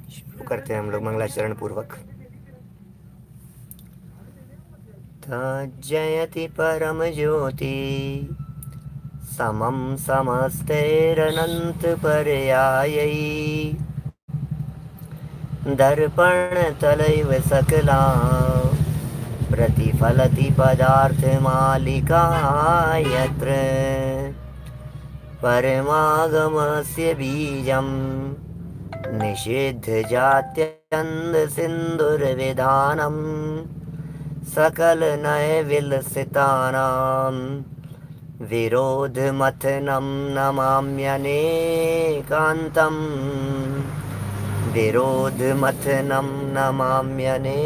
शुरू करते हैं हम लोग मंगलाचरण पूर्वक। जयति परम ज्योति समम समस्तैरनंत पर्यायै दर्पण तलैव सकला प्रतिफलति पदार्थ मालिका यत्र परमागमस्य बीजं निषिद्ध जात्यन्द सिंधुर्विधानम् सकल नय विलसितानां विरोध मथनं नमाम्यनेकान्तं विरोध मथनं नमाम्यनेकान्तं।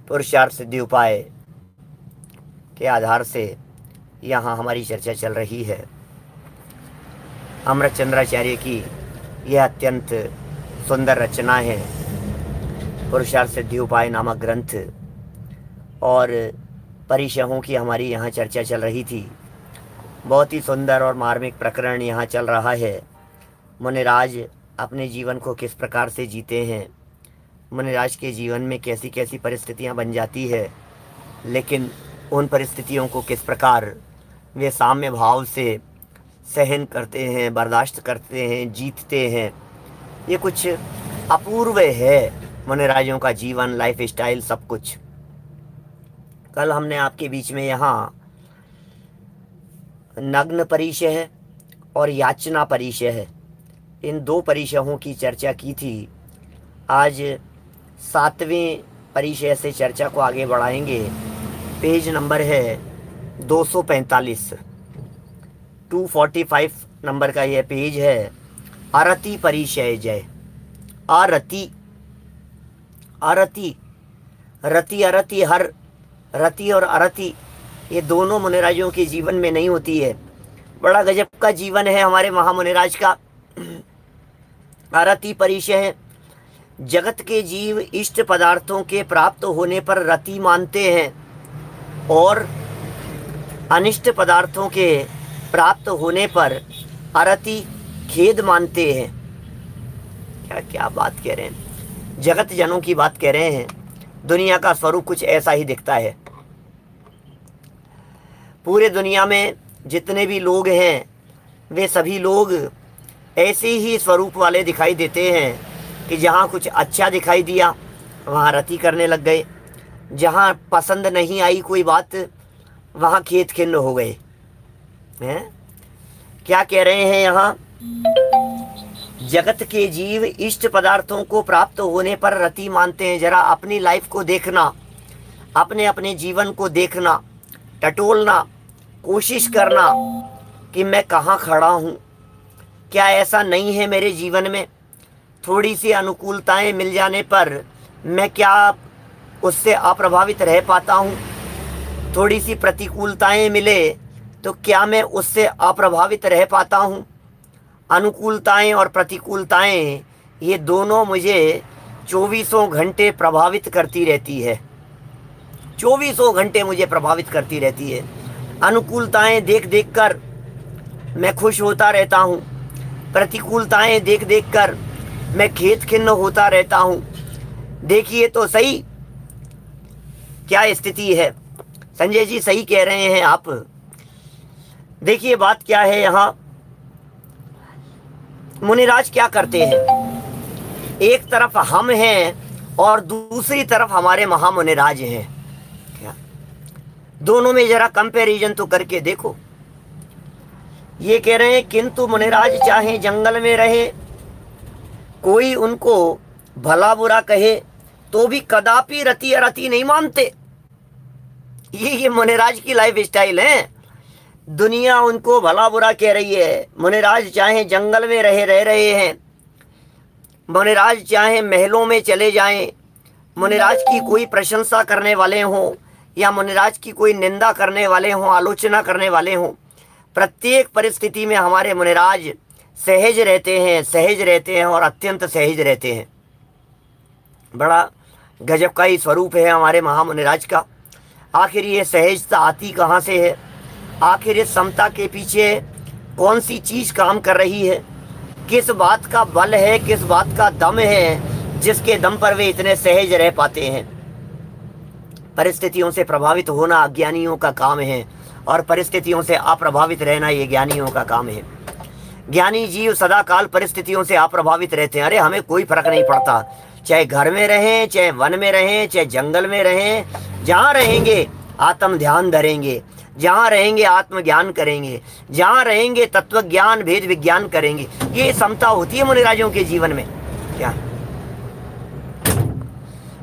पुरुषार्थ सिद्धि उपाय के आधार से यहाँ हमारी चर्चा चल रही है। अमृतचंद्राचार्य की यह अत्यंत सुंदर रचना है, पुरुषार्थ सिद्धि उपाय नामक ग्रंथ। और परिशहों की हमारी यहाँ चर्चा चल रही थी। बहुत ही सुंदर और मार्मिक प्रकरण यहाँ चल रहा है। मुनिराज अपने जीवन को किस प्रकार से जीते हैं, मुनिराज के जीवन में कैसी कैसी परिस्थितियाँ बन जाती है, लेकिन उन परिस्थितियों को किस प्रकार वे साम्य भाव से सहन करते हैं, बर्दाश्त करते हैं, जीतते हैं। ये कुछ अपूर्व है मुनिराजों का जीवन, लाइफ स्टाइल, सब कुछ। कल हमने आपके बीच में यहाँ नग्न परिचय और याचना परिचय, इन दो परिचयों की चर्चा की थी। आज 7वें परिचय से चर्चा को आगे बढ़ाएंगे। पेज नंबर है 245, 245 नंबर का यह पेज है। अरति परिचय जय। अरति, अरति, रति अरति, हर रति और अरति ये दोनों मुनिराजों के जीवन में नहीं होती है। बड़ा गजब का जीवन है हमारे महामुनिराज का। अरति परिचय है। जगत के जीव इष्ट पदार्थों के प्राप्त होने पर रति मानते हैं और अनिष्ट पदार्थों के प्राप्त होने पर अरति, खेद मानते हैं। क्या क्या बात कह रहे हैं, जगत जनों की बात कह रहे हैं। दुनिया का स्वरूप कुछ ऐसा ही दिखता है। पूरे दुनिया में जितने भी लोग हैं वे सभी लोग ऐसे ही स्वरूप वाले दिखाई देते हैं कि जहाँ कुछ अच्छा दिखाई दिया वहाँ रति करने लग गए, जहाँ पसंद नहीं आई कोई बात वहाँ खेद खिन्न हो गए हैं। क्या कह रहे हैं यहाँ, जगत के जीव इष्ट पदार्थों को प्राप्त होने पर रति मानते हैं। जरा अपनी लाइफ को देखना, अपने अपने जीवन को देखना, टटोलना, कोशिश करना कि मैं कहाँ खड़ा हूँ। क्या ऐसा नहीं है मेरे जीवन में थोड़ी सी अनुकूलताएं मिल जाने पर मैं क्या उससे अप्रभावित रह पाता हूँ? थोड़ी सी प्रतिकूलताएं मिले तो क्या मैं उससे अप्रभावित रह पाता हूँ? अनुकूलताएं और प्रतिकूलताएं ये दोनों मुझे 24 घंटे प्रभावित करती रहती है। 24 घंटे मुझे प्रभावित करती रहती है। अनुकूलताएं देख देख कर मैं खुश होता रहता हूँ, प्रतिकूलताएं देख देख कर मैं खेद खिन्न होता रहता हूँ। देखिए तो सही क्या स्थिति है। संजय जी सही कह रहे हैं आप। देखिए बात क्या है यहाँ, मुनिराज क्या करते हैं, एक तरफ हम हैं और दूसरी तरफ हमारे महामुनिराज हैं। क्या दोनों में जरा कंपैरिजन तो करके देखो। ये कह रहे हैं किंतु मुनिराज चाहे जंगल में रहे, कोई उनको भला बुरा कहे तो भी कदापि रति अरति नहीं मानते। ये मुनिराज की लाइफ स्टाइल है। दुनिया उनको भला बुरा कह रही है, मुनिराज चाहे जंगल में रह रहे हैं, मुनिराज चाहे महलों में चले जाएं, मुनिराज की कोई प्रशंसा करने वाले हों या मुनिराज की कोई निंदा करने वाले हों, आलोचना करने वाले हों, प्रत्येक परिस्थिति में हमारे मुनिराज सहज रहते हैं, सहज रहते हैं और अत्यंत सहज रहते हैं। बड़ा गजब का ही स्वरूप है हमारे महामुनिराज का। आखिर ये सहजता आती कहाँ से है? आखिर इस समता के पीछे कौन सी चीज काम कर रही है? किस बात का बल है, किस बात का दम है जिसके दम पर वे इतने सहज रह पाते हैं? परिस्थितियों से प्रभावित होना अज्ञानियों का काम है और परिस्थितियों से अप्रभावित रहना ये ज्ञानियों का काम है। ज्ञानी जीव सदा काल परिस्थितियों से अप्रभावित रहते हैं। अरे हमें कोई फर्क नहीं पड़ता, चाहे घर में रहें, चाहे वन में रहें, चाहे जंगल में रहें, जहाँ रहेंगे आत्म ध्यान धरेंगे, जहाँ रहेंगे आत्मज्ञान करेंगे, जहाँ रहेंगे तत्व ज्ञान भेद विज्ञान करेंगे। ये समता होती है मुनिराजों के जीवन में। क्या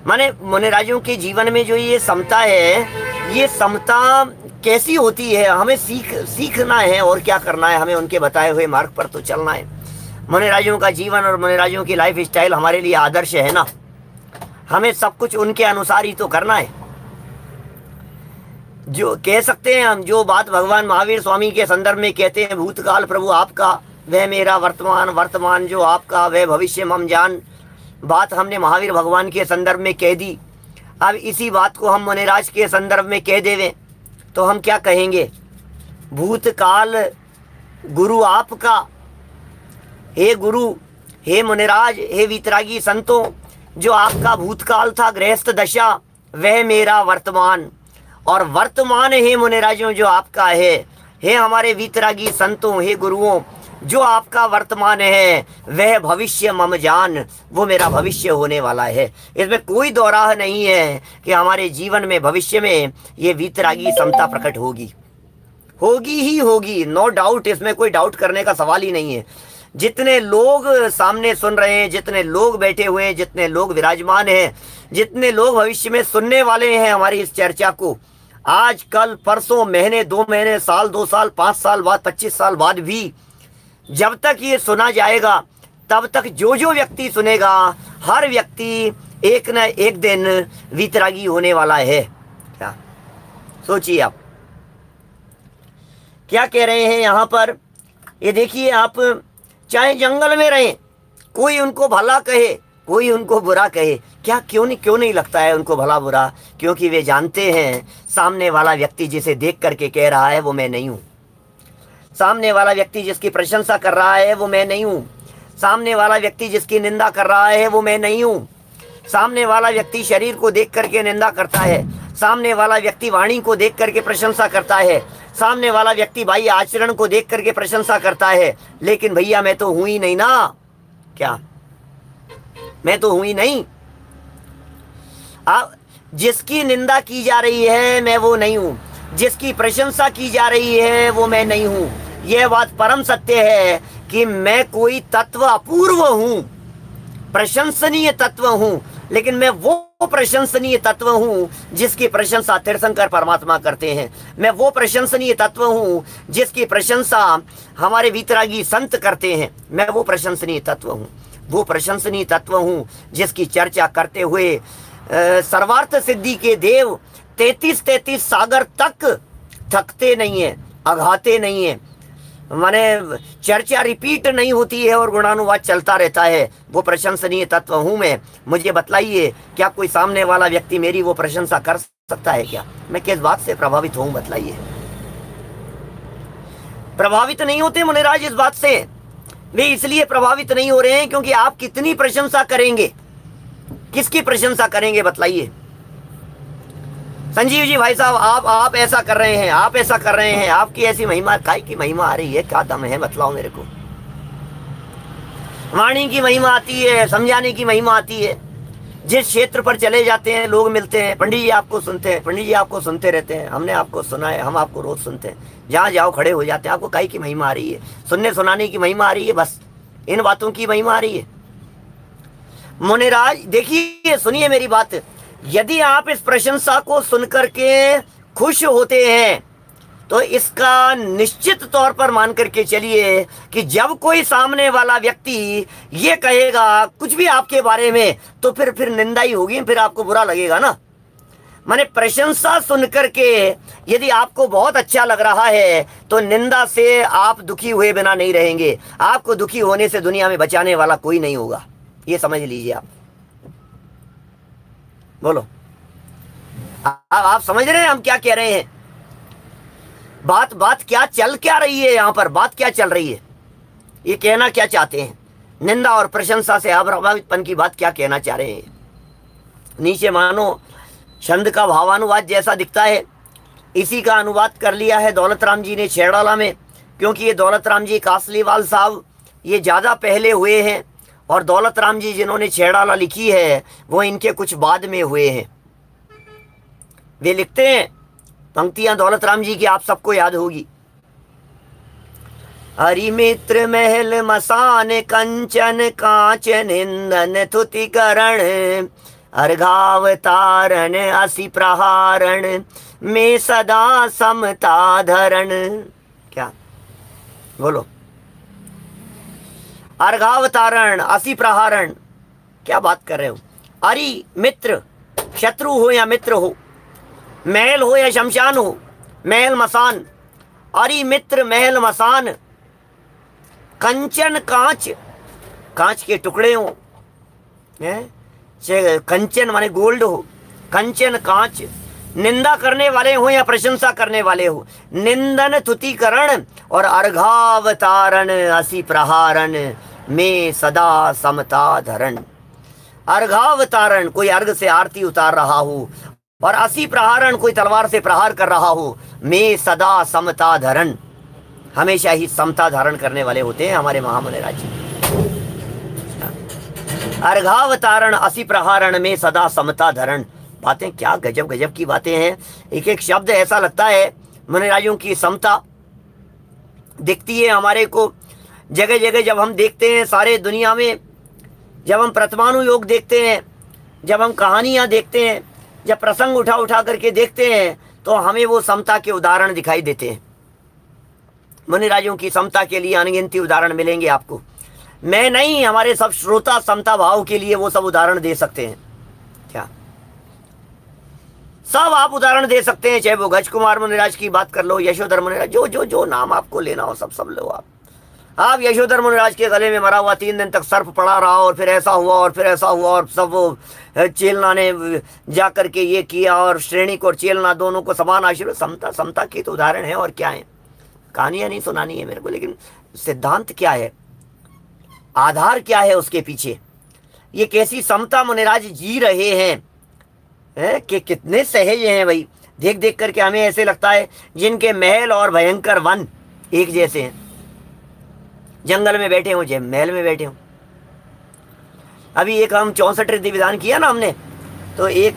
माने मुनिराजों के जीवन में जो ये समता है, ये समता कैसी होती है? हमें सीखना है और क्या करना है, हमें उनके बताए हुए मार्ग पर तो चलना है। मुनिराजों का जीवन और मुनिराजों की लाइफ स्टाइल हमारे लिए आदर्श है ना। हमें सब कुछ उनके अनुसार ही तो करना है। जो कह सकते हैं हम, जो बात भगवान महावीर स्वामी के संदर्भ में कहते हैं, भूतकाल प्रभु आपका वह मेरा, वर्तमान वर्तमान जो आपका वह भविष्य मम जान, बात हमने महावीर भगवान के संदर्भ में कह दी। अब इसी बात को हम मुनिराज के संदर्भ में कह देवें तो हम क्या कहेंगे? भूतकाल गुरु आपका, हे गुरु, हे मुनिराज, हे वीतरागी संतों, जो आपका भूतकाल था गृहस्थ दशा वह मेरा वर्तमान, और वर्तमान हे मुनिराजों जो आपका है, हे हमारे वीतरागी संतों, हे गुरुओं, जो आपका वर्तमान है वह भविष्य मम जान, वो मेरा भविष्य होने वाला है। इसमें कोई दो राह नहीं है कि हमारे जीवन में भविष्य में ये वीतरागी समता प्रकट होगी, होगी ही होगी, नो डाउट। इसमें कोई डाउट करने का सवाल ही नहीं है। जितने लोग सामने सुन रहे हैं, जितने लोग बैठे हुए हैं, जितने लोग विराजमान हैं, जितने लोग भविष्य में सुनने वाले हैं हमारी इस चर्चा को, आज कल परसों, महीने, 2 महीने, साल, 2 साल, 5 साल बाद, 25 साल बाद भी जब तक ये सुना जाएगा तब तक जो जो व्यक्ति सुनेगा, हर व्यक्ति एक न एक दिन वीतरागी होने वाला है। क्या सोचिए आप क्या कह रहे हैं यहाँ पर? ये देखिए, आप चाहे जंगल में रहें, कोई उनको भला कहे, कोई उनको बुरा कहे, क्या क्यों नहीं लगता है उनको भला बुरा? क्योंकि वे जानते हैं सामने वाला व्यक्ति जिसे देख करके कह रहा है वो मैं नहीं हूँ। सामने वाला व्यक्ति जिसकी प्रशंसा कर रहा है वो मैं नहीं हूँ। सामने वाला व्यक्ति जिसकी निंदा कर रहा है वो मैं नहीं हूँ। सामने वाला व्यक्ति शरीर को देख करके निंदा करता है, सामने वाला व्यक्ति वाणी को देख करके प्रशंसा करता है, सामने वाला व्यक्ति भाई आचरण को देख करके प्रशंसा करता है, लेकिन भैया मैं तो हूं ही नहीं ना। क्या मैं तो हूं ही नहीं? अब जिसकी निंदा की जा रही है मैं वो नहीं हूं, जिसकी प्रशंसा की जा रही है वो मैं नहीं हूं। यह बात परम सत्य है कि मैं कोई तत्व अपूर्व हूं, प्रशंसनीय तत्व हूं, लेकिन मैं वो प्रशंसनीय तत्व हूं जिसकी प्रशंसा तीर्थंकर परमात्मा करते हैं। मैं वो प्रशंसनीय तत्व हूं जिसकी प्रशंसा हमारे वीतरागी संत करते हैं। मैं वो प्रशंसनीय तत्व हूं, वो प्रशंसनीय तत्व हूं जिसकी चर्चा करते हुए सर्वार्थ सिद्धि के देव 33 सागर तक थकते नहीं है, अघाते नहीं है। माने चर्चा रिपीट नहीं होती है और गुणानुवाद चलता रहता है। वो प्रशंसनीय तत्व हूं मैं। मुझे बतलाइए, क्या कोई सामने वाला व्यक्ति मेरी वो प्रशंसा कर सकता है क्या? मैं किस बात से प्रभावित हूं बतलाइए। प्रभावित नहीं होते मुनिराज इस बात से। वे इसलिए प्रभावित नहीं हो रहे हैं क्योंकि आप कितनी प्रशंसा करेंगे, किसकी प्रशंसा करेंगे बतलाइए। संजीव जी भाई साहब, आप ऐसा कर रहे हैं, आप ऐसा कर रहे हैं, आपकी ऐसी महिमा, काय की महिमा आ रही है, क्या दम है बतलाओ मेरे को। वाणी की महिमा आती है, समझाने की महिमा आती है। जिस क्षेत्र पर चले जाते हैं लोग मिलते हैं, पंडित जी आपको सुनते हैं, पंडित जी आपको सुनते रहते हैं, हमने आपको सुना है, हम आपको रोज सुनते हैं। जहाँ जाओ खड़े हो जाते हैं। आपको काय की महिमा आ रही है? सुनने सुनाने की महिमा आ रही है, बस इन बातों की महिमा आ रही है। मुनिराज देखिए, सुनिए मेरी बात। यदि आप इस प्रशंसा को सुनकर के खुश होते हैं तो इसका निश्चित तौर पर मान करके चलिए कि जब कोई सामने वाला व्यक्ति ये कहेगा कुछ भी आपके बारे में तो फिर निंदा ही होगी, फिर आपको बुरा लगेगा ना। माने प्रशंसा सुनकर के यदि आपको बहुत अच्छा लग रहा है तो निंदा से आप दुखी हुए बिना नहीं रहेंगे। आपको दुखी होने से दुनिया में बचाने वाला कोई नहीं होगा, ये समझ लीजिए आप। बोलो। आप समझ रहे हैं हम क्या कह रहे हैं? बात बात क्या चल क्या रही है यहाँ पर, बात क्या चल रही है, ये कहना क्या चाहते हैं? निंदा और प्रशंसा से अप्रभावितपन की बात क्या कहना चाह रहे हैं? नीचे मानो छंद का भावानुवाद जैसा दिखता है, इसी का अनुवाद कर लिया है दौलत राम जी ने छेड़ाला में, क्योंकि ये दौलत राम जी कासलीवाल साहब ये ज़्यादा पहले हुए हैं, और दौलत राम जी जिन्होंने छेड़ाला लिखी है वो इनके कुछ बाद में हुए हैं। वे लिखते हैं, पंक्तियां दौलत राम जी की आप सबको याद होगी। हरि मित्र महल मसान कंचन कांच निंदन तुतिकरण अर्घावतारण असि प्रहारण में सदा समता धरण। क्या बोलो? अर्घावतारण असि प्रहारण, क्या बात कर रहे हो? अरि मित्र, शत्रु हो या मित्र हो, महल हो या शमशान हो, महल मसान, अरि मित्र महल मसान, कंचन कांच, कांच के टुकड़े हो, कंचन माने गोल्ड हो, कंचन कांच, निंदा करने वाले हो या प्रशंसा करने वाले हो, निंदन तुतिकरण और अर्घावतारण असि प्रहारण में सदा समता धरण। अर्घावतारण, कोई अर्घ से आरती उतार रहा हो, और असि प्रहारण, कोई तलवार से प्रहार कर रहा हो, में सदा समता धरण, हमेशा ही समता धारण करने वाले होते हैं हमारे महामुनि राज। अर्घावतारण असि प्रहारण में सदा समता धरण। बातें क्या गजब गजब की बातें हैं। एक एक शब्द ऐसा लगता है मुनिराजों की समता दिखती है हमारे को जगह जगह। जब हम देखते हैं सारे दुनिया में, जब हम प्रथमानुयोग देखते हैं, जब हम कहानियाँ देखते हैं, जब प्रसंग उठा उठा करके देखते हैं, तो हमें वो समता के उदाहरण दिखाई देते हैं। मुनिराजों की समता के लिए अनगिनती उदाहरण मिलेंगे आपको। मैं नहीं, हमारे सब श्रोता समता भाव के लिए वो सब उदाहरण दे सकते हैं। क्या सब आप उदाहरण दे सकते हैं, चाहे वो गज कुमार मुनिराज की बात कर लो, यशोधर मुनिराज, जो जो जो नाम आपको लेना हो सब लो आप यशोधर मुनिराज के गले में मरा हुआ 3 दिन तक सर्प पड़ा रहा, और फिर ऐसा हुआ और फिर ऐसा हुआ, और सब वो चेलना ने जा करके ये किया, और श्रेणी को और चेलना दोनों को समान आशीर्वाद। समता समता की तो उदाहरण है, और क्या है? कहानियां नहीं सुनानी है मेरे को, लेकिन सिद्धांत क्या है, आधार क्या है उसके पीछे, ये कैसी समता मुनिराज जी रहे हैं, कि कितने सहज हैं भाई। देख देख करके हमें ऐसे लगता है जिनके महल और भयंकर वन एक जैसे हैं। जंगल में बैठे हो, जय महल में बैठे हो। अभी एक हम 64 रिद्धि विधान किया ना हमने, तो एक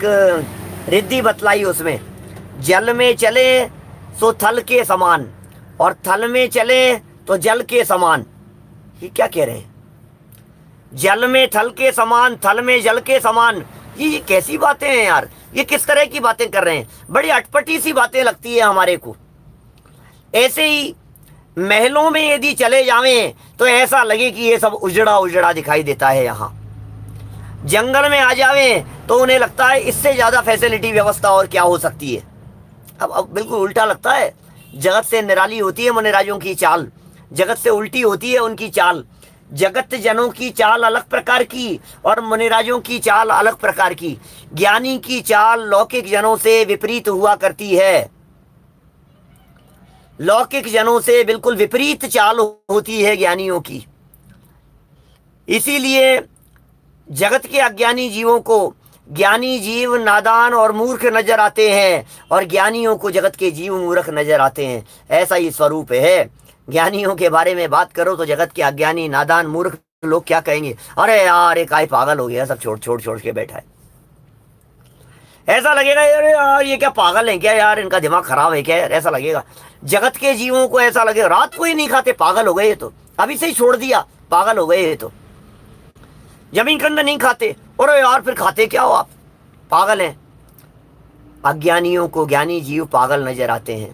रिद्धि बतलाई उसमें, जल में चले सो थल के समान, और थल में चले तो जल के समान। ये क्या कह रहे हैं? जल में थल के समान, थल में जल के समान। ये कैसी बातें हैं यार, ये किस तरह की बातें कर रहे हैं? बड़ी अटपटी सी बातें लगती है हमारे को। ऐसे ही महलों में यदि चले जावें तो ऐसा लगे कि ये सब उजड़ा उजड़ा दिखाई देता है। यहाँ जंगल में आ जावें तो उन्हें लगता है इससे ज़्यादा फैसिलिटी व्यवस्था और क्या हो सकती है। अब बिल्कुल उल्टा लगता है। जगत से निराली होती है मुनिराजों की चाल, जगत से उल्टी होती है उनकी चाल। जगत जनों की चाल अलग प्रकार की और मुनिराजों की चाल अलग प्रकार की। ज्ञानी की चाल लौकिक जनों से विपरीत हुआ करती है, लौकिक जनों से बिल्कुल विपरीत चाल होती है ज्ञानियों की। इसीलिए जगत के अज्ञानी जीवों को ज्ञानी जीव नादान और मूर्ख नजर आते हैं, और ज्ञानियों को जगत के जीव मूर्ख नजर आते हैं। ऐसा ही स्वरूप है। ज्ञानियों के बारे में बात करो तो जगत के अज्ञानी नादान मूर्ख लोग क्या कहेंगे? अरे यार एक काय पागल हो गया, सब छोड़ के बैठा है। ऐसा लगेगा अरे यार ये क्या पागल है क्या यार, इनका दिमाग खराब है क्या यार, ऐसा लगेगा। जगत के जीवों को ऐसा लगेगा रात को ही नहीं खाते, पागल हो गए, तो अभी से ही छोड़ दिया, पागल हो गए। तो जमीन खंड नहीं खाते, अरे यार फिर खाते क्या हो आप, पागल हैं। अज्ञानियों को ज्ञानी जीव पागल नजर आते हैं,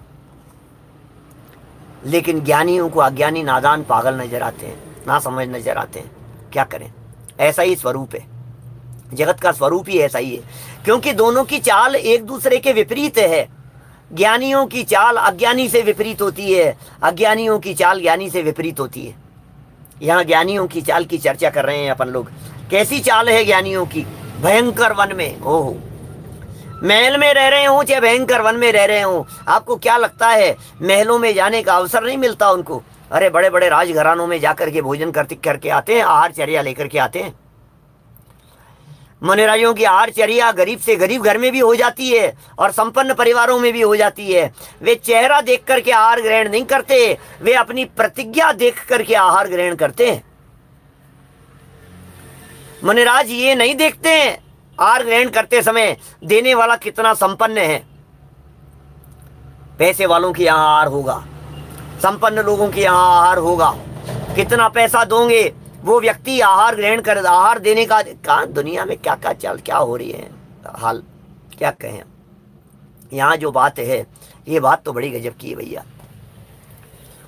लेकिन ज्ञानियों को अज्ञानी नादान पागल नजर आते हैं, ना समझ नजर आते हैं। क्या करें, ऐसा ही स्वरूप है जगत का, स्वरूप ही ऐसा ही है। क्योंकि दोनों की चाल एक दूसरे के विपरीत है। ज्ञानियों की चाल अज्ञानी से विपरीत होती है, अज्ञानियों की चाल ज्ञानी से विपरीत होती है। यहाँ ज्ञानियों की चाल की चर्चा कर रहे हैं अपन लोग। कैसी चाल है ज्ञानियों की? भयंकर वन में, ओहो महल में रह रहे हों चाहे भयंकर वन में रह रहे हों, आपको क्या लगता है महलों में जाने का अवसर नहीं मिलता उनको? अरे बड़े बड़े राजघरानों में जाकर के भोजन करके आते हैं, आहार चर्या लेकर के आते हैं। मुनिराजों की आहार चर्या गरीब से गरीब घर में भी हो जाती है और संपन्न परिवारों में भी हो जाती है। वे चेहरा देख करके आहार ग्रहण नहीं करते, वे अपनी प्रतिज्ञा देख करके आहार ग्रहण करते हैं। मुनिराज ये नहीं देखते हैं आहार ग्रहण करते समय देने वाला कितना संपन्न है। पैसे वालों के यहाँ आहार होगा, संपन्न लोगों के यहाँ आहार होगा। कितना पैसा दोगे वो व्यक्ति आहार ग्रहण कर, आहार देने का कहाँ दुनिया में क्या क्या हो रही है हाल, क्या कहें। यहाँ जो बात है ये बात तो बड़ी गजब की है भैया,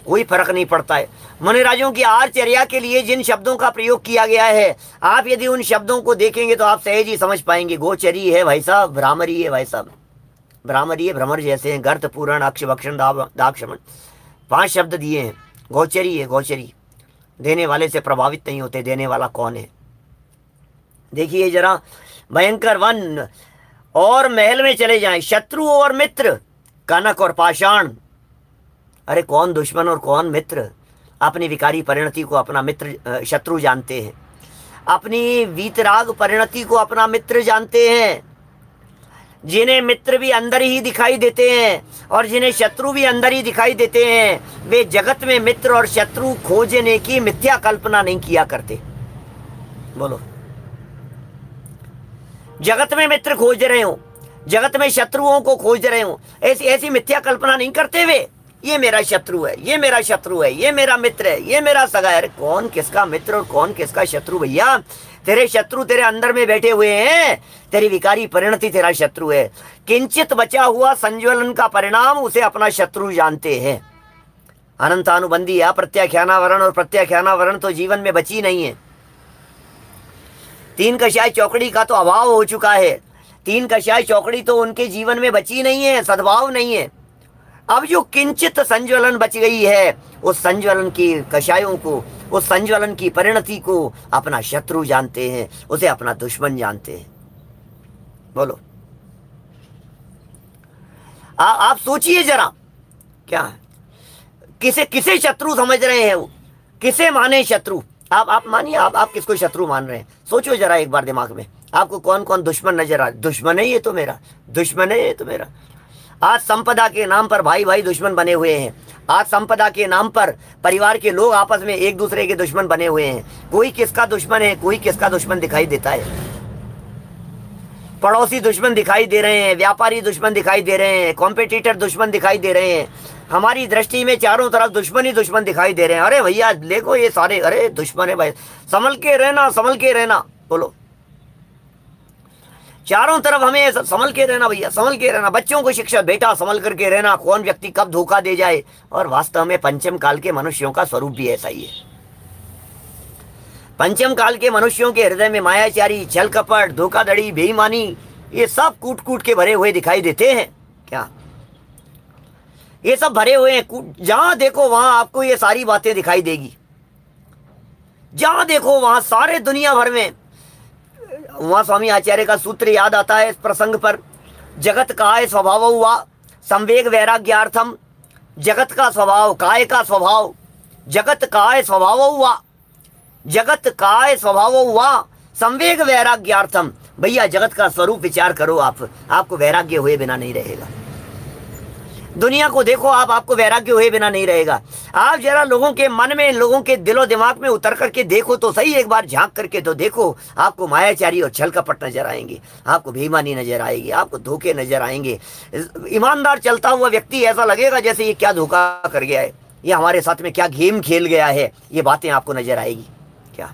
कोई फर्क नहीं पड़ता है। मुनिराजों की आहार चर्या के लिए जिन शब्दों का प्रयोग किया गया है, आप यदि उन शब्दों को देखेंगे तो आप सहज ही समझ पाएंगे। गोचरी है भाई साहब, भ्रामरी है भाई साहब, भ्रामरी है, भ्रमर जैसे हैं, गर्त पूरण अक्ष भक्षण दाक्षमण, 5 शब्द दिए हैं। गोचरी है, गोचरी देने वाले से प्रभावित नहीं होते, देने वाला कौन है? देखिए जरा, भयंकर वन और महल में चले जाएं, शत्रु और मित्र, कनक और पाषाण। अरे कौन दुश्मन और कौन मित्र? अपनी विकारी परिणति को अपना मित्र शत्रु जानते हैं, अपनी वीतराग परिणति को अपना मित्र जानते हैं। जिन्हें मित्र भी अंदर ही दिखाई देते हैं और जिन्हें शत्रु भी अंदर ही दिखाई देते हैं, वे जगत में मित्र और शत्रु खोजने की मिथ्या कल्पना नहीं किया करते। बोलो, जगत में मित्र खोज रहे हो, जगत में शत्रुओं को खोज रहे हो, ऐसी ऐसी मिथ्या कल्पना नहीं करते वे। ये मेरा शत्रु है, ये मेरा शत्रु है, ये मेरा मित्र है, ये मेरा सगा है। कौन किसका मित्र और कौन किसका शत्रु भैया? तेरे शत्रु तेरे अंदर में बैठे हुए हैं, तेरी विकारी परिणति तेरा शत्रु है। किंचित बचा हुआ संज्वलन का परिणाम उसे अपना शत्रु जानते हैं। अनंतानुबंधी अप्रत्याख्यानावरण और प्रत्याख्यानावरण तो जीवन में बची नहीं है। 3 कषाय चौकड़ी का तो अभाव हो चुका है, 3 कषाय चौकड़ी तो उनके जीवन में बची नहीं है, सद्भाव नहीं है। अब जो किंचित संज्वलन बच गई है, उस संज्वलन की कषायों को, उस संज्वलन की परिणति को अपना शत्रु जानते हैं, उसे अपना दुश्मन जानते हैं। बोलो, आप सोचिए जरा, क्या किसे किसे शत्रु समझ रहे हैं? वो किसे माने शत्रु? आप मानिए, आप किसको शत्रु मान रहे हैं? सोचो जरा एक बार दिमाग में, आपको कौन कौन दुश्मन नजर आ? दुश्मन है ये तो मेरा, दुश्मन है ये तो मेरा। आज संपदा के नाम पर भाई भाई दुश्मन बने हुए हैं। आज संपदा के नाम पर परिवार के लोग आपस में एक दूसरे के दुश्मन बने हुए हैं। कोई किसका दुश्मन है, कोई किसका दुश्मन दिखाई देता है। पड़ोसी दुश्मन दिखाई दे रहे हैं, व्यापारी दुश्मन दिखाई दे रहे हैं, कॉम्पिटिटर दुश्मन दिखाई दे रहे हैं। हमारी दृष्टि में चारों तरफ दुश्मन ही दुश्मन दिखाई दे रहे हैं। अरे भैया देखो ये सारे, अरे दुश्मन है भाई, संभल के रहना, संभल के रहना। बोलो, चारों तरफ हमें संभल के रहना भैया, संभल के रहना। बच्चों को शिक्षा, बेटा संभल करके रहना, कौन व्यक्ति कब धोखा दे जाए। और वास्तव में पंचम काल के मनुष्यों का स्वरूप भी ऐसा ही है। पंचम काल के मनुष्यों के हृदय में मायाचारी, छल कपट, धोखाधड़ी, बेईमानी, ये सब कूट कूट के भरे हुए दिखाई देते हैं। क्या ये सब भरे हुए हैं? जहां देखो वहां आपको ये सारी बातें दिखाई देगी। जहां देखो वहां सारे दुनिया भर में। वहां स्वामी आचार्य का सूत्र याद आता है इस प्रसंग पर, जगत काय स्वभाव हुआ संवेग वैराग्यार्थम। जगत का स्वभाव, काय का स्वभाव, जगत काय स्वभाव हुआ, जगत काय स्वभाव हुआ संवेग वैराग्यार्थम। भैया जगत का स्वरूप विचार करो, आपको वैराग्य हुए बिना नहीं रहेगा। दुनिया को देखो आप, आपको वैराग्य हुए बिना नहीं रहेगा। आप जरा लोगों के मन में, लोगों के दिलो दिमाग में उतर करके देखो तो सही, एक बार झांक करके तो देखो। आपको मायाचारी और छल कपट नजर आएंगे, आपको बेईमानी नजर आएगी, आपको धोखे नजर आएंगे। ईमानदार चलता हुआ व्यक्ति ऐसा लगेगा जैसे ये क्या धोखा कर गया है, ये हमारे साथ में क्या गेम खेल गया है, ये बातें आपको नजर आएगी। क्या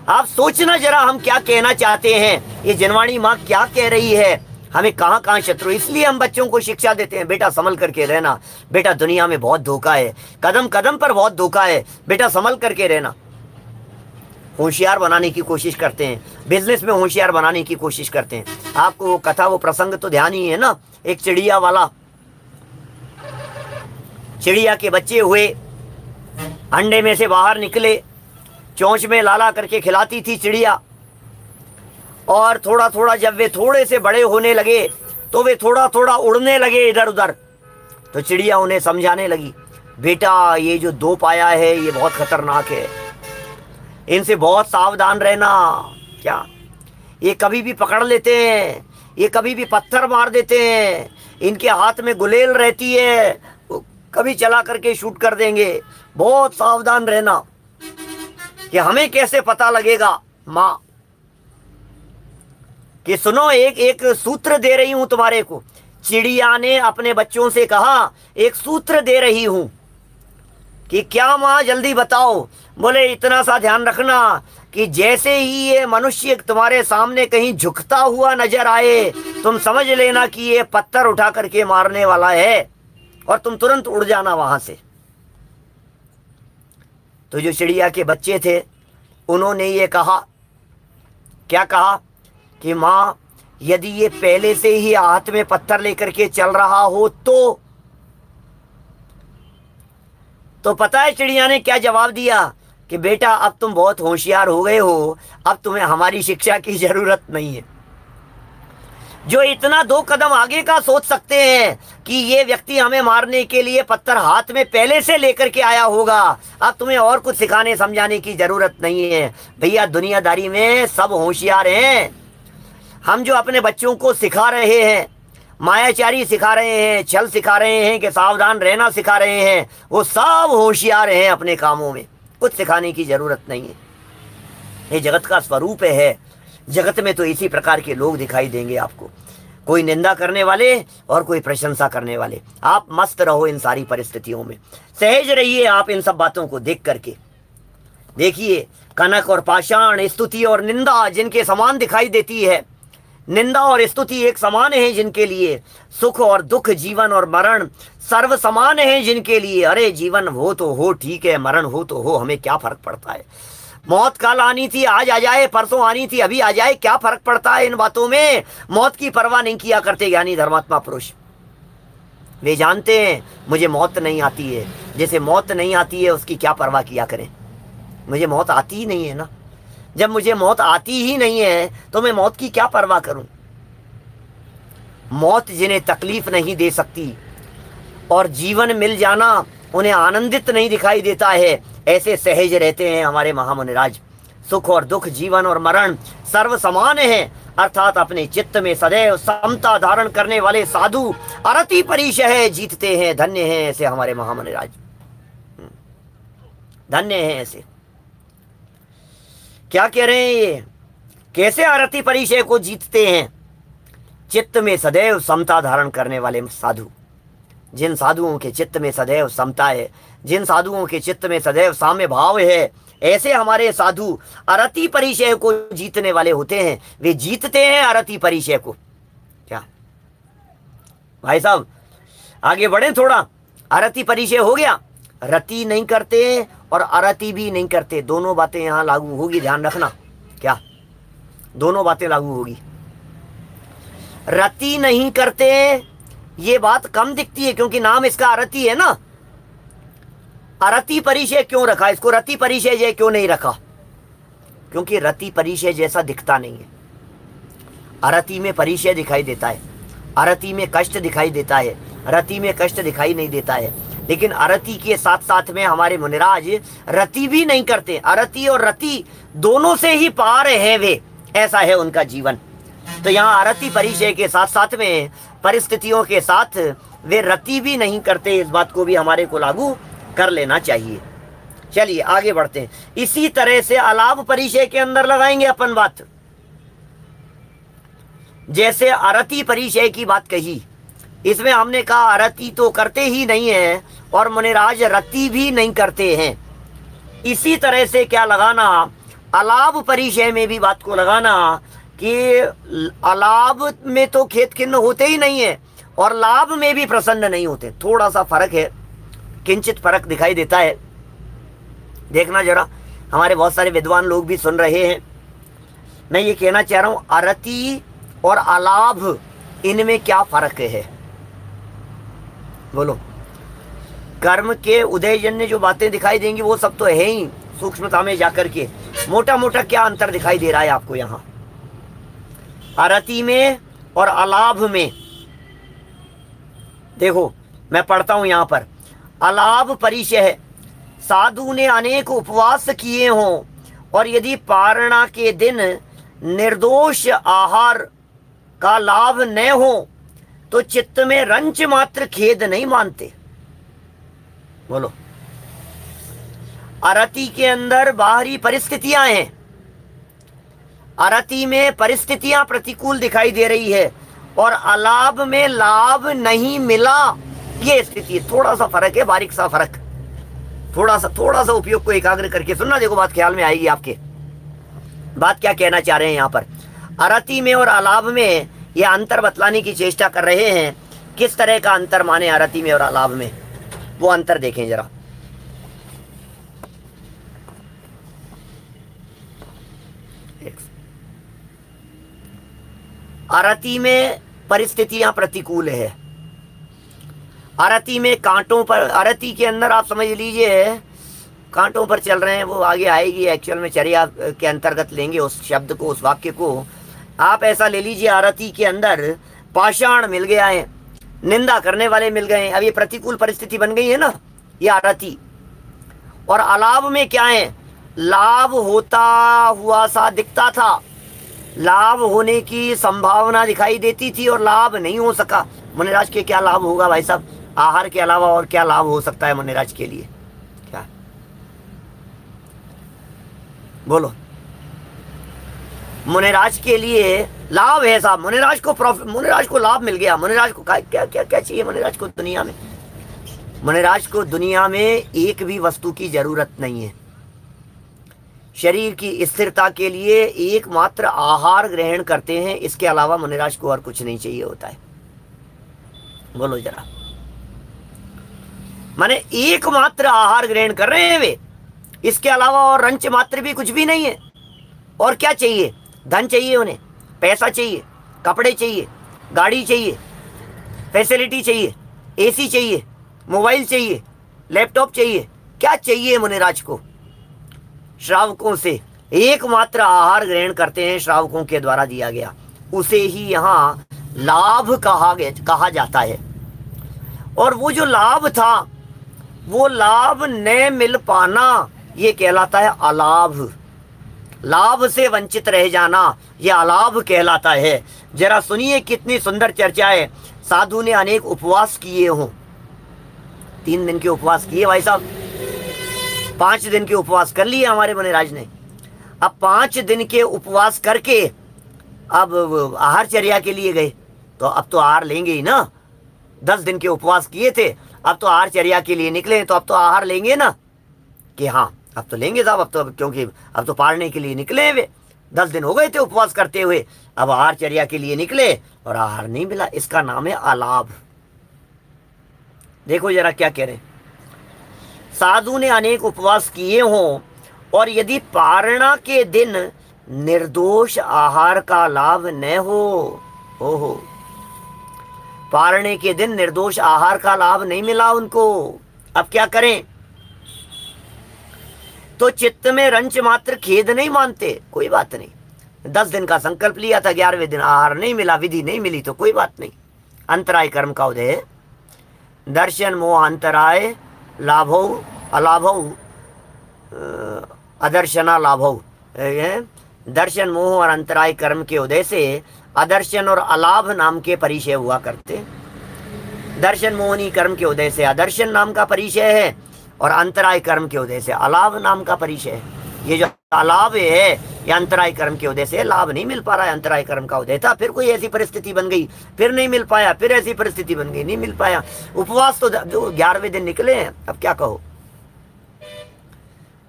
आप सोचना जरा, हम क्या कहना चाहते हैं, ये जनवाणी माँ क्या कह रही है, हमें कहाँ कहाँ शत्रु। इसलिए हम बच्चों को शिक्षा देते हैं, बेटा संभल करके रहना, बेटा दुनिया में बहुत धोखा है, कदम कदम पर बहुत धोखा है, बेटा संभल करके रहना। होशियार बनाने की कोशिश करते हैं, बिजनेस में होशियार बनाने की कोशिश करते हैं। आपको वो कथा, वो प्रसंग तो ध्यान ही है ना, एक चिड़िया वाला, चिड़िया के बच्चे हुए, अंडे में से बाहर निकले, चोंच में लाला करके खिलाती थी चिड़िया, और थोड़ा थोड़ा जब वे थोड़े से बड़े होने लगे तो वे थोड़ा थोड़ा उड़ने लगे इधर उधर। तो चिड़िया उन्हें समझाने लगी, बेटा ये जो दो पाया है ये बहुत खतरनाक है, इनसे बहुत सावधान रहना। क्या, ये कभी भी पकड़ लेते हैं, ये कभी भी पत्थर मार देते हैं, इनके हाथ में गुलेल रहती है, कभी चला करके शूट कर देंगे, बहुत सावधान रहना। कि हमें कैसे पता लगेगा माँ कि सुनो, एक एक सूत्र दे रही हूं तुम्हारे को। चिड़िया ने अपने बच्चों से कहा, एक सूत्र दे रही हूं। कि क्या माँ, जल्दी बताओ। बोले इतना सा ध्यान रखना कि जैसे ही ये मनुष्य तुम्हारे सामने कहीं झुकता हुआ नजर आए, तुम समझ लेना कि ये पत्थर उठा करके मारने वाला है और तुम तुरंत उड़ जाना वहां से। तो जो चिड़िया के बच्चे थे उन्होंने ये कहा, क्या कहा कि माँ यदि ये पहले से ही हाथ में पत्थर लेकर के चल रहा हो तो पता है चिड़िया ने क्या जवाब दिया कि बेटा अब तुम बहुत होशियार हो गए हो, अब तुम्हें हमारी शिक्षा की जरूरत नहीं है। जो इतना 2 कदम आगे का सोच सकते हैं कि ये व्यक्ति हमें मारने के लिए पत्थर हाथ में पहले से लेकर के आया होगा, अब तुम्हें और कुछ सिखाने समझाने की जरूरत नहीं है। भैया दुनियादारी में सब होशियार हैं। हम जो अपने बच्चों को सिखा रहे हैं, मायाचारी सिखा रहे हैं, छल सिखा रहे हैं, कि सावधान रहना सिखा रहे हैं, वो सब होशियार हैं अपने कामों में, कुछ सिखाने की जरूरत नहीं है। ये जगत का स्वरूप है। जगत में तो इसी प्रकार के लोग दिखाई देंगे आपको, कोई निंदा करने वाले और कोई प्रशंसा करने वाले। आप मस्त रहो इन सारी परिस्थितियों में, सहज रहिए आप इन सब बातों को देख करके। देखिए, कनक और पाषाण, स्तुति और निंदा जिनके समान दिखाई देती है, निंदा और स्तुति एक समान है जिनके लिए, सुख और दुख, जीवन और मरण सर्व समान है जिनके लिए। अरे जीवन हो तो हो, ठीक है, मरण हो तो हो, हमें क्या फर्क पड़ता है। मौत कल आनी थी, आज आ जाए, परसों आनी थी, अभी आ जाए, क्या फर्क पड़ता है इन बातों में। मौत की परवाह नहीं किया करते ज्ञानी धर्मात्मा पुरुष। वे जानते हैं मुझे मौत नहीं आती है, जैसे मौत नहीं आती है उसकी क्या परवाह किया करें। मुझे मौत आती ही नहीं है ना, जब मुझे मौत आती ही नहीं है तो मैं मौत की क्या परवाह करूं। मौत जिन्हें तकलीफ नहीं दे सकती और जीवन मिल जाना उन्हें आनंदित नहीं दिखाई देता है, ऐसे सहज रहते हैं हमारे महामुनिराज। सुख और दुख, जीवन और मरण सर्व समान है, अर्थात अपने चित्त में सदैव समता धारण करने वाले साधु अरति परिशय जीतते हैं। धन्य हैं ऐसे हमारे महामुनिराज, धन्य हैं ऐसे। क्या कह रहे हैं ये, कैसे अरति परिचय को जीतते हैं। चित्त में सदैव समता धारण करने वाले साधु, जिन साधुओं के चित्त में सदैव समता है, जिन साधुओं के चित्त में सदैव साम्य भाव है, ऐसे हमारे साधु अरति परिचय को जीतने वाले होते हैं। वे जीतते हैं अरति परिचय को। क्या भाई साहब, आगे बढ़े थोड़ा। अरति परिचय हो गया, रति नहीं करते और अरति भी नहीं करते, दोनों बातें यहां लागू होगी, ध्यान रखना। क्या, दोनों बातें लागू होगी। रति नहीं करते ये बात कम दिखती है क्योंकि नाम इसका अरति है ना। अरति परिचय क्यों रखा इसको, रति परिचय जय क्यों नहीं रखा, क्योंकि रति परिचय जैसा दिखता नहीं है। अरति में परिचय दिखाई देता है, अरति में कष्ट दिखाई देता है, रति में कष्ट दिखाई नहीं देता है। लेकिन अरति के साथ साथ में हमारे मुनिराज रति भी नहीं करते। अरति और रति दोनों से ही पार है वे, ऐसा है उनका जीवन। तो यहाँ अरति परिचय के साथ साथ में परिस्थितियों के साथ वे रति भी नहीं करते, इस बात को भी हमारे को लागू कर लेना चाहिए। चलिए आगे बढ़ते हैं। इसी तरह से अलाभ परिचय के अंदर लगाएंगे अपन बात। जैसे अरति परिचय की बात कही, इसमें हमने कहा अरति तो करते ही नहीं है और मुनिराज रति भी नहीं करते हैं। इसी तरह से क्या लगाना, अलाभ परिचय में भी बात को लगाना कि अलाभ में तो खेत खिन्न होते ही नहीं है और लाभ में भी प्रसन्न नहीं होते। थोड़ा सा फर्क है, किंचित फर्क दिखाई देता है। देखना जरा, हमारे बहुत सारे विद्वान लोग भी सुन रहे हैं। मैं ये कहना चाह रहा हूं, अरति और अलाभ इनमें क्या फर्क है बोलो। कर्म के उदयजन्य जो बातें दिखाई देंगी वो सब तो है ही, सूक्ष्मता में जाकर के मोटा मोटा क्या अंतर दिखाई दे रहा है आपको यहाँ। अरति में और अलाभ में। देखो मैं पढ़ता हूं यहां पर, अलाभ परिचय है, साधु ने अनेक उपवास किए हों और यदि पारणा के दिन निर्दोष आहार का लाभ न हो तो चित्त में रंच मात्र खेद नहीं मानते। बोलो, अरति के अंदर बाहरी परिस्थितियां हैं, अरति में परिस्थितियां प्रतिकूल दिखाई दे रही है और अलाभ में लाभ नहीं मिला, ये स्थिति। थोड़ा सा फर्क है, बारीक सा फर्क, थोड़ा सा उपयोग को एकाग्र करके सुनना, देखो बात ख्याल में आएगी आपके। बात क्या कहना चाह रहे हैं यहां पर, अरति में और अलाभ में यह अंतर बतलाने की चेष्टा कर रहे हैं। किस तरह का अंतर माने अरति में और अलाभ में, वो अंतर देखें जरा। अरति में परिस्थितियां प्रतिकूल है, अरति में कांटों पर, अरति के अंदर आप समझ लीजिए कांटों पर चल रहे हैं, वो आगे आएगी एक्चुअल में, चर्या के अंतर्गत लेंगे उस शब्द को, उस वाक्य को। आप ऐसा ले लीजिए, अरति के अंदर पाषाण मिल गया है, निंदा करने वाले मिल गए हैं, अब ये प्रतिकूल परिस्थिति बन गई है ना, ये अरति। और अलाभ में क्या है, लाभ होता हुआ सा दिखता था, लाभ होने की संभावना दिखाई देती थी और लाभ नहीं हो सका। मुनिराज के क्या लाभ होगा भाई साहब, आहार के अलावा और क्या लाभ हो सकता है मुनिराज के लिए, क्या बोलो। मुनिराज के लिए लाभ है साहब, मुनिराज को प्रॉफिट, मुनिराज को लाभ मिल गया, मुनिराज को क्या क्या क्या चाहिए मुनिराज को दुनिया में। मुनिराज को दुनिया में एक भी वस्तु की जरूरत नहीं है, शरीर की स्थिरता के लिए एकमात्र आहार ग्रहण करते हैं, इसके अलावा मुनिराज को और कुछ नहीं चाहिए होता है। बोलो जरा, माने एकमात्र आहार ग्रहण कर रहे हैं वे, इसके अलावा और रंच मात्र भी कुछ भी नहीं है। और क्या चाहिए, धन चाहिए उन्हें, पैसा चाहिए, कपड़े चाहिए, गाड़ी चाहिए, फैसिलिटी चाहिए, एसी चाहिए, मोबाइल चाहिए, लैपटॉप चाहिए, क्या चाहिए मुनिराज को। श्रावकों से एकमात्र आहार ग्रहण करते हैं, श्रावकों के द्वारा दिया गया, उसे ही यहाँ लाभ कहा जाता है। और वो जो लाभ था, वो लाभ न मिल पाना, ये कहलाता है अलाभ। लाभ से वंचित रह जाना, यह अलाभ कहलाता है। जरा सुनिए कितनी सुंदर चर्चा है। साधु ने अनेक उपवास किए हों, 3 दिन के उपवास किए भाई साहब, 5 दिन के उपवास कर लिए हमारे मुनिराज ने। अब 5 दिन के उपवास करके अब आहार चर्या के लिए गए, तो अब तो आहार लेंगे ही ना। 10 दिन के उपवास किए थे, अब तो आहार चर्या के लिए निकले, तो अब तो आहार लेंगे ना, कि हाँ अब तो लेंगे साहब, अब तो, क्योंकि अब तो पारने के लिए निकले हैं वे। 10 दिन हो गए थे उपवास करते हुए, अब आहार चर्या के लिए निकले और आहार नहीं मिला, इसका नाम है अलाभ। देखो जरा क्या कह रहे हैं, साधु ने अनेक उपवास किए हों और यदि पारणा के दिन निर्दोष आहार का लाभ न हो, ओहो, पारणे के दिन निर्दोष आहार का लाभ नहीं मिला उनको, अब क्या करें। तो चित्त में रंच मात्र खेद नहीं मानते, कोई बात नहीं। 10 दिन का संकल्प लिया था, 11वें दिन आहार नहीं मिला, विधि नहीं मिली, तो कोई बात नहीं। अंतराय कर्म का उदय है, दर्शन मोह अंतराय लाभौ अलाभौ अदर्शना लाभौ। दर्शन मोह और अंतराय कर्म के उदय से अदर्शन और अलाभ नाम के परिचय हुआ करते। दर्शन मोहनी कर्म के उदय से अदर्शन नाम का परिचय है और अंतराय कर्म के उदय से अलाभ नाम का परिचय है। ये जो अलाभ है ये अंतराय कर्म के उदय से लाभ नहीं मिल पा रहा है, अंतराय कर्म का उदय था, फिर कोई ऐसी परिस्थिति बन गई, फिर नहीं मिल पाया, फिर ऐसी परिस्थिति बन गई, नहीं मिल पाया। उपवास तो जो 11वें दिन निकले हैं, अब क्या कहो।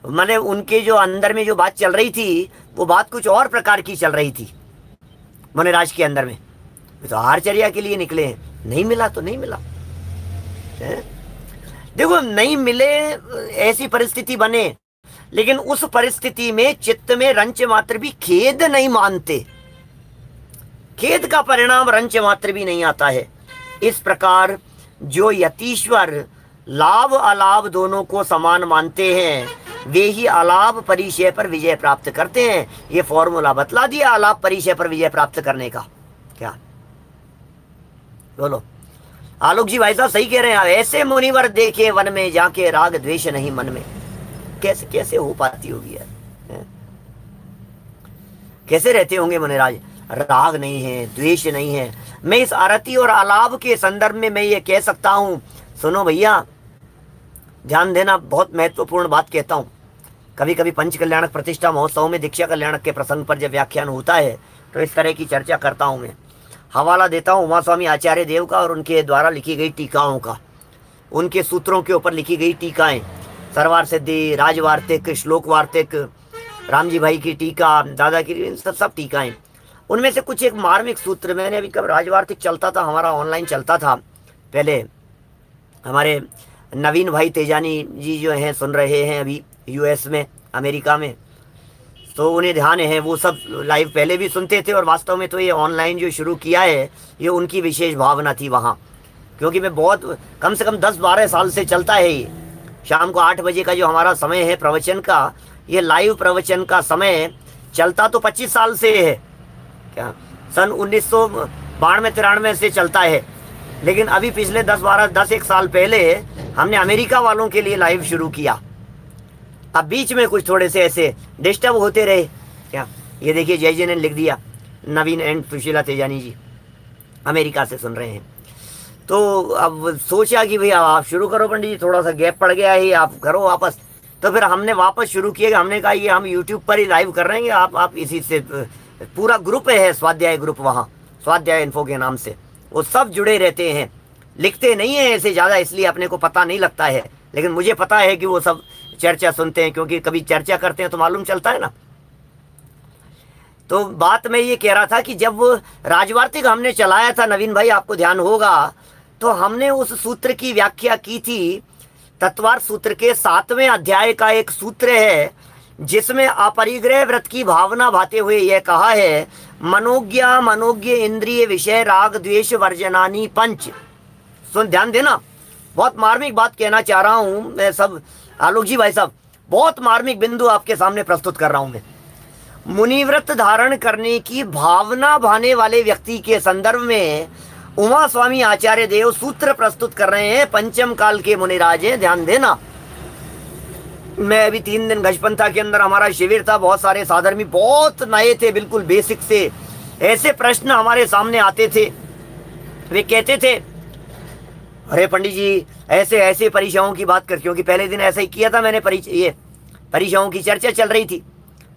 मैंने उनके जो अंदर में जो बात चल रही थी, वो बात कुछ और प्रकार की चल रही थी मुनिराज के अंदर में। तो आहारचर्या के लिए निकले हैं, नहीं मिला तो नहीं मिला। देखो नहीं मिले, ऐसी परिस्थिति बने, लेकिन उस परिस्थिति में चित्त में रंच मात्र भी खेद नहीं मानते, खेद का परिणाम रंच मात्र भी नहीं आता है। इस प्रकार जो यतीश्वर लाभ अलाभ दोनों को समान मानते हैं, वे ही आलाप परिचय पर विजय प्राप्त करते हैं। ये फॉर्मूला बतला दिया आलाप परिचय पर विजय प्राप्त करने का। क्या बोलो आलोक जी भाई साहब सही कह रहे हैं। ऐसे मुनिवर देखे वन में जाके राग द्वेष नहीं मन में। कैसे कैसे हो पाती होगी यार, कैसे रहते होंगे मुनिराज? राग नहीं है, द्वेष नहीं है। मैं इस आरती और आलाप के संदर्भ में मैं ये कह सकता हूं, सुनो भैया ध्यान देना, बहुत महत्वपूर्ण बात कहता हूं। कभी कभी पंच कल्याणक प्रतिष्ठा महोत्सव में दीक्षा कल्याणक के प्रसंग पर जब व्याख्यान होता है तो इस तरह की चर्चा करता हूं। मैं हवाला देता हूं उमा स्वामी आचार्य देव का और उनके द्वारा लिखी गई टीकाओं का, उनके सूत्रों के ऊपर लिखी गई टीकाएं, सरवार सिद्धि, राजवार्तिक, श्लोक वार्तिक, राम जी भाई की टीका, दादा की, सब टीकाएं। उनमें से कुछ एक मार्मिक सूत्र, मैंने अभी कब राजवार्तिक चलता था, हमारा ऑनलाइन चलता था पहले, हमारे नवीन भाई तेजानी जी जो हैं सुन रहे हैं अभी यूएस में, अमेरिका में, तो उन्हें ध्यान है, वो सब लाइव पहले भी सुनते थे और वास्तव में तो ये ऑनलाइन जो शुरू किया है ये उनकी विशेष भावना थी वहाँ, क्योंकि मैं बहुत कम से कम 10-12 साल से चलता है ये। शाम को 8 बजे का जो हमारा समय है प्रवचन का, ये लाइव प्रवचन का समय चलता तो 25 साल से है, क्या सन 1992-93 से चलता है, लेकिन अभी पिछले 10-1 साल पहले हमने अमेरिका वालों के लिए लाइव शुरू किया। अब बीच में कुछ थोड़े से ऐसे डिस्टर्ब होते रहे। क्या ये देखिए जय जी ने लिख दिया, नवीन एंड सुशीला तेजानी जी अमेरिका से सुन रहे हैं। तो अब सोचा कि भैया आप शुरू करो पंडित जी, थोड़ा सा गैप पड़ गया है, आप करो वापस। तो फिर हमने वापस शुरू किया, हमने कहा ये हम यूट्यूब पर ही लाइव कर रहे हैं, आप इसी से, पूरा ग्रुप है स्वाध्याय ग्रुप, वहाँ स्वाध्याय इन्फो के नाम से, वो सब जुड़े रहते हैं, लिखते नहीं है ऐसे ज़्यादा, इसलिए अपने को पता नहीं लगता है, लेकिन मुझे पता है कि वो सब चर्चा सुनते हैं, क्योंकि कभी चर्चा करते हैं तो मालूम चलता है ना। तो बात मैं ये कह रहा था कि जब राजवार्तिक हमने चलाया था, नवीन भाई आपको ध्यान होगा, तो हमने उस सूत्र की व्याख्या की थी। तत्वार सूत्र के 7वें अध्याय का एक सूत्र है जिसमें अपरिग्रह व्रत की भावना भाते हुए यह कहा है, मनोज्ञ इंद्रिय विषय राग द्वेष वर्जनानी पंच। सुन ध्यान देना, बहुत मार्मिक बात कहना चाह रहा हूं मैं। सब आलोक जी भाई साहब, बहुत मार्मिक बिंदु आपके सामने प्रस्तुत कर रहा हूं मैं। मुनिव्रत धारण करने की भावना भाने वाले व्यक्ति के संदर्भ में उमा स्वामी आचार्य देव सूत्र प्रस्तुत कर रहे हैं। पंचम काल के मुनिराज हैं, ध्यान देना। मैं अभी 3 दिन गजपंथा के अंदर हमारा शिविर था, बहुत सारे साधर्मी बहुत नए थे, बिल्कुल बेसिक से ऐसे प्रश्न हमारे सामने आते थे। वे कहते थे अरे पंडित जी ऐसे ऐसे परीक्षाओं की बात कर, क्योंकि पहले दिन ऐसा ही किया था मैंने, परीक्षाओं की चर्चा चल रही थी।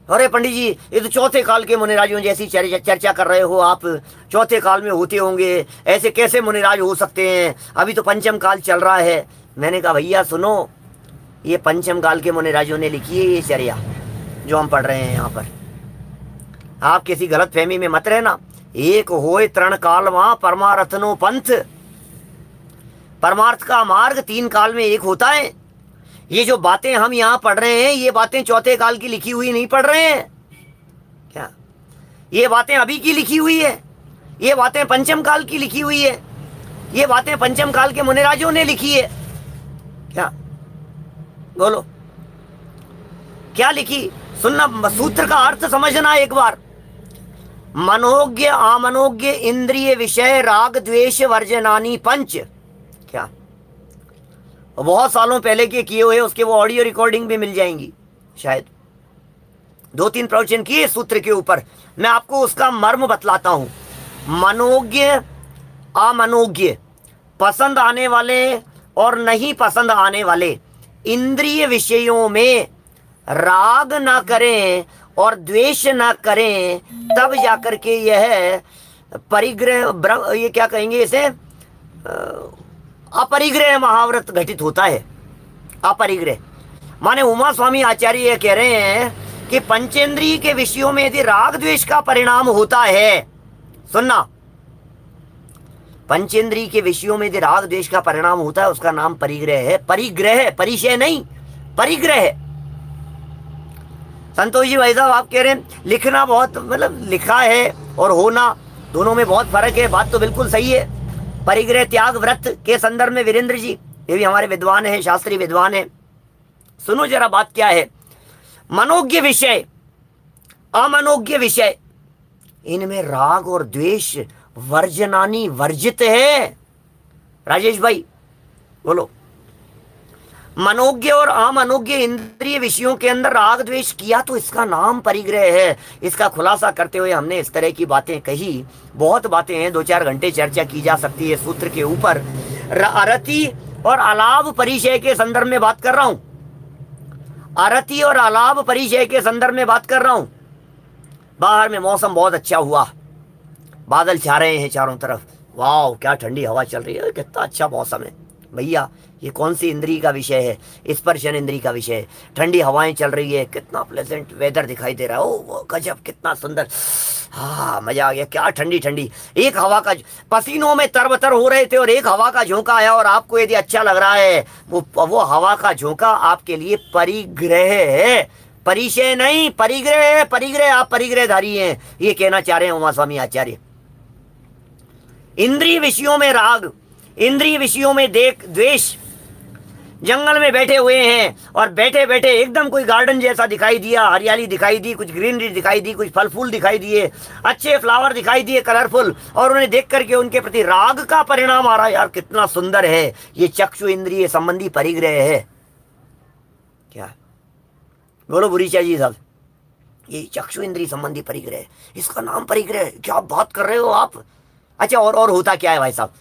अरे पंडित जी ये तो चौथे काल के मुनिराजों जैसी चर्चा कर रहे हो आप, चौथे काल में होते होंगे, ऐसे कैसे मुनिराज हो सकते हैं, अभी तो पंचम काल चल रहा है। मैंने कहा भैया सुनो, ये पंचम काल के मुनिराजों ने लिखी है ये चर्या जो हम पढ़ रहे हैं यहाँ पर। आप किसी गलत फहमी में मत रहना। एक होए तृण काल वहां परमारथनो पंथ, परमार्थ का मार्ग 3 काल में एक होता है। ये जो बातें हम यहाँ पढ़ रहे हैं, ये बातें चौथे काल की लिखी हुई नहीं पढ़ रहे हैं क्या, ये बातें अभी की लिखी हुई है, ये बातें पंचम काल की लिखी हुई है, ये बातें पंचम काल के मुनिराजों ने लिखी है। क्या बोलो क्या लिखी? सुनना, सूत्र का अर्थ समझना एक बार। मनोज्ञ अमनोज्ञ इंद्रिय विषय राग द्वेष वर्जनानी पंच। क्या बहुत सालों पहले के किए हुए, उसके वो ऑडियो रिकॉर्डिंग भी मिल जाएंगी शायद, 2-3 प्रवचन किए सूत्र के ऊपर। मैं आपको उसका मर्म बतलाता हूं। मनोज्ञ अमनोज्ञ, पसंद आने वाले और नहीं पसंद आने वाले इंद्रिय विषयों में राग ना करें और द्वेष ना करें, तब जाकर के यह परिग्रह, ये क्या कहेंगे इसे, अपरिग्रह महाव्रत घटित होता है। अपरिग्रह माने उमा स्वामी आचार्य ये कह रहे हैं कि पंचेंद्रिय के विषयों में यदि राग द्वेष का परिणाम होता है, सुनना, पंचेंद्रिय के विषयों में यदि राग द्वेष का परिणाम होता है, उसका नाम परिग्रह है। परिग्रह, परिचय नहीं, परिग्रह है। संतोष जी भाई साहब आप कह रहे हैं लिखना बहुत, मतलब लिखा है और होना दोनों में बहुत फर्क है, बात तो बिल्कुल सही है। परिग्रह त्याग व्रत के संदर्भ में वीरेंद्र जी, ये भी हमारे विद्वान हैं, शास्त्रीय विद्वान हैं, सुनो जरा बात क्या है। मनोज्ञ विषय, अमनोज्ञ विषय, इनमें राग और द्वेष वर्जनानी वर्जित है। राजेश भाई बोलो। मनोज्ञ और अमनोज्ञ इंद्रिय विषयों के अंदर राग द्वेष किया तो इसका नाम परिग्रह है। इसका खुलासा करते हुए हमने इस तरह की बातें कही। बहुत बातें हैं, 2-4 घंटे चर्चा की जा सकती है सूत्र के ऊपर। अरति और अलाभ परिचय के संदर्भ में बात कर रहा हूं। अरति और अलाभ परिचय के संदर्भ में बात कर रहा हूं। बाहर में मौसम बहुत अच्छा हुआ, बादल छा रहे हैं चारों तरफ, वाह क्या ठंडी हवा चल रही है, कितना अच्छा मौसम है। भैया ये कौन सी इंद्री का विषय है? स्पर्शन इंद्री का विषय है। ठंडी हवाएं चल रही है, कितना प्लेजेंट वेदर दिखाई दे रहा है। ओ गजब, कितना सुंदर, हाँ मजा आ गया। क्या ठंडी ठंडी, एक हवा का, पसीनों में तरबतर हो रहे थे और एक हवा का झोंका आया और आपको यदि अच्छा लग रहा है, वो हवा का झोंका आपके लिए परिग्रह है, परिचय नहीं, परिग्रह है। परिग्रह, आप परिग्रहधारी हैं, ये कहना चाह रहे हैं उमा स्वामी आचार्य। इंद्रिय विषयों में राग, इंद्रिय विषयों में द्वेष। जंगल में बैठे हुए हैं और बैठे बैठे एकदम कोई गार्डन जैसा दिखाई दिया, हरियाली दिखाई दी, कुछ ग्रीनरी दिखाई दी, कुछ फल फूल दिखाई दिए, अच्छे फ्लावर दिखाई दिए कलरफुल, और उन्हें देख करके उनके प्रति राग का परिणाम आ रहा है, यार कितना सुंदर है। ये चक्षु इंद्रिय संबंधी परिग्रह है। क्या बोलो बुरीचा जी साहब, ये चक्षु इंद्रिय संबंधी परिग्रह, इसका नाम परिग्रह है। क्या बात कर रहे हो आप? अच्छा, और होता क्या है भाई साहब?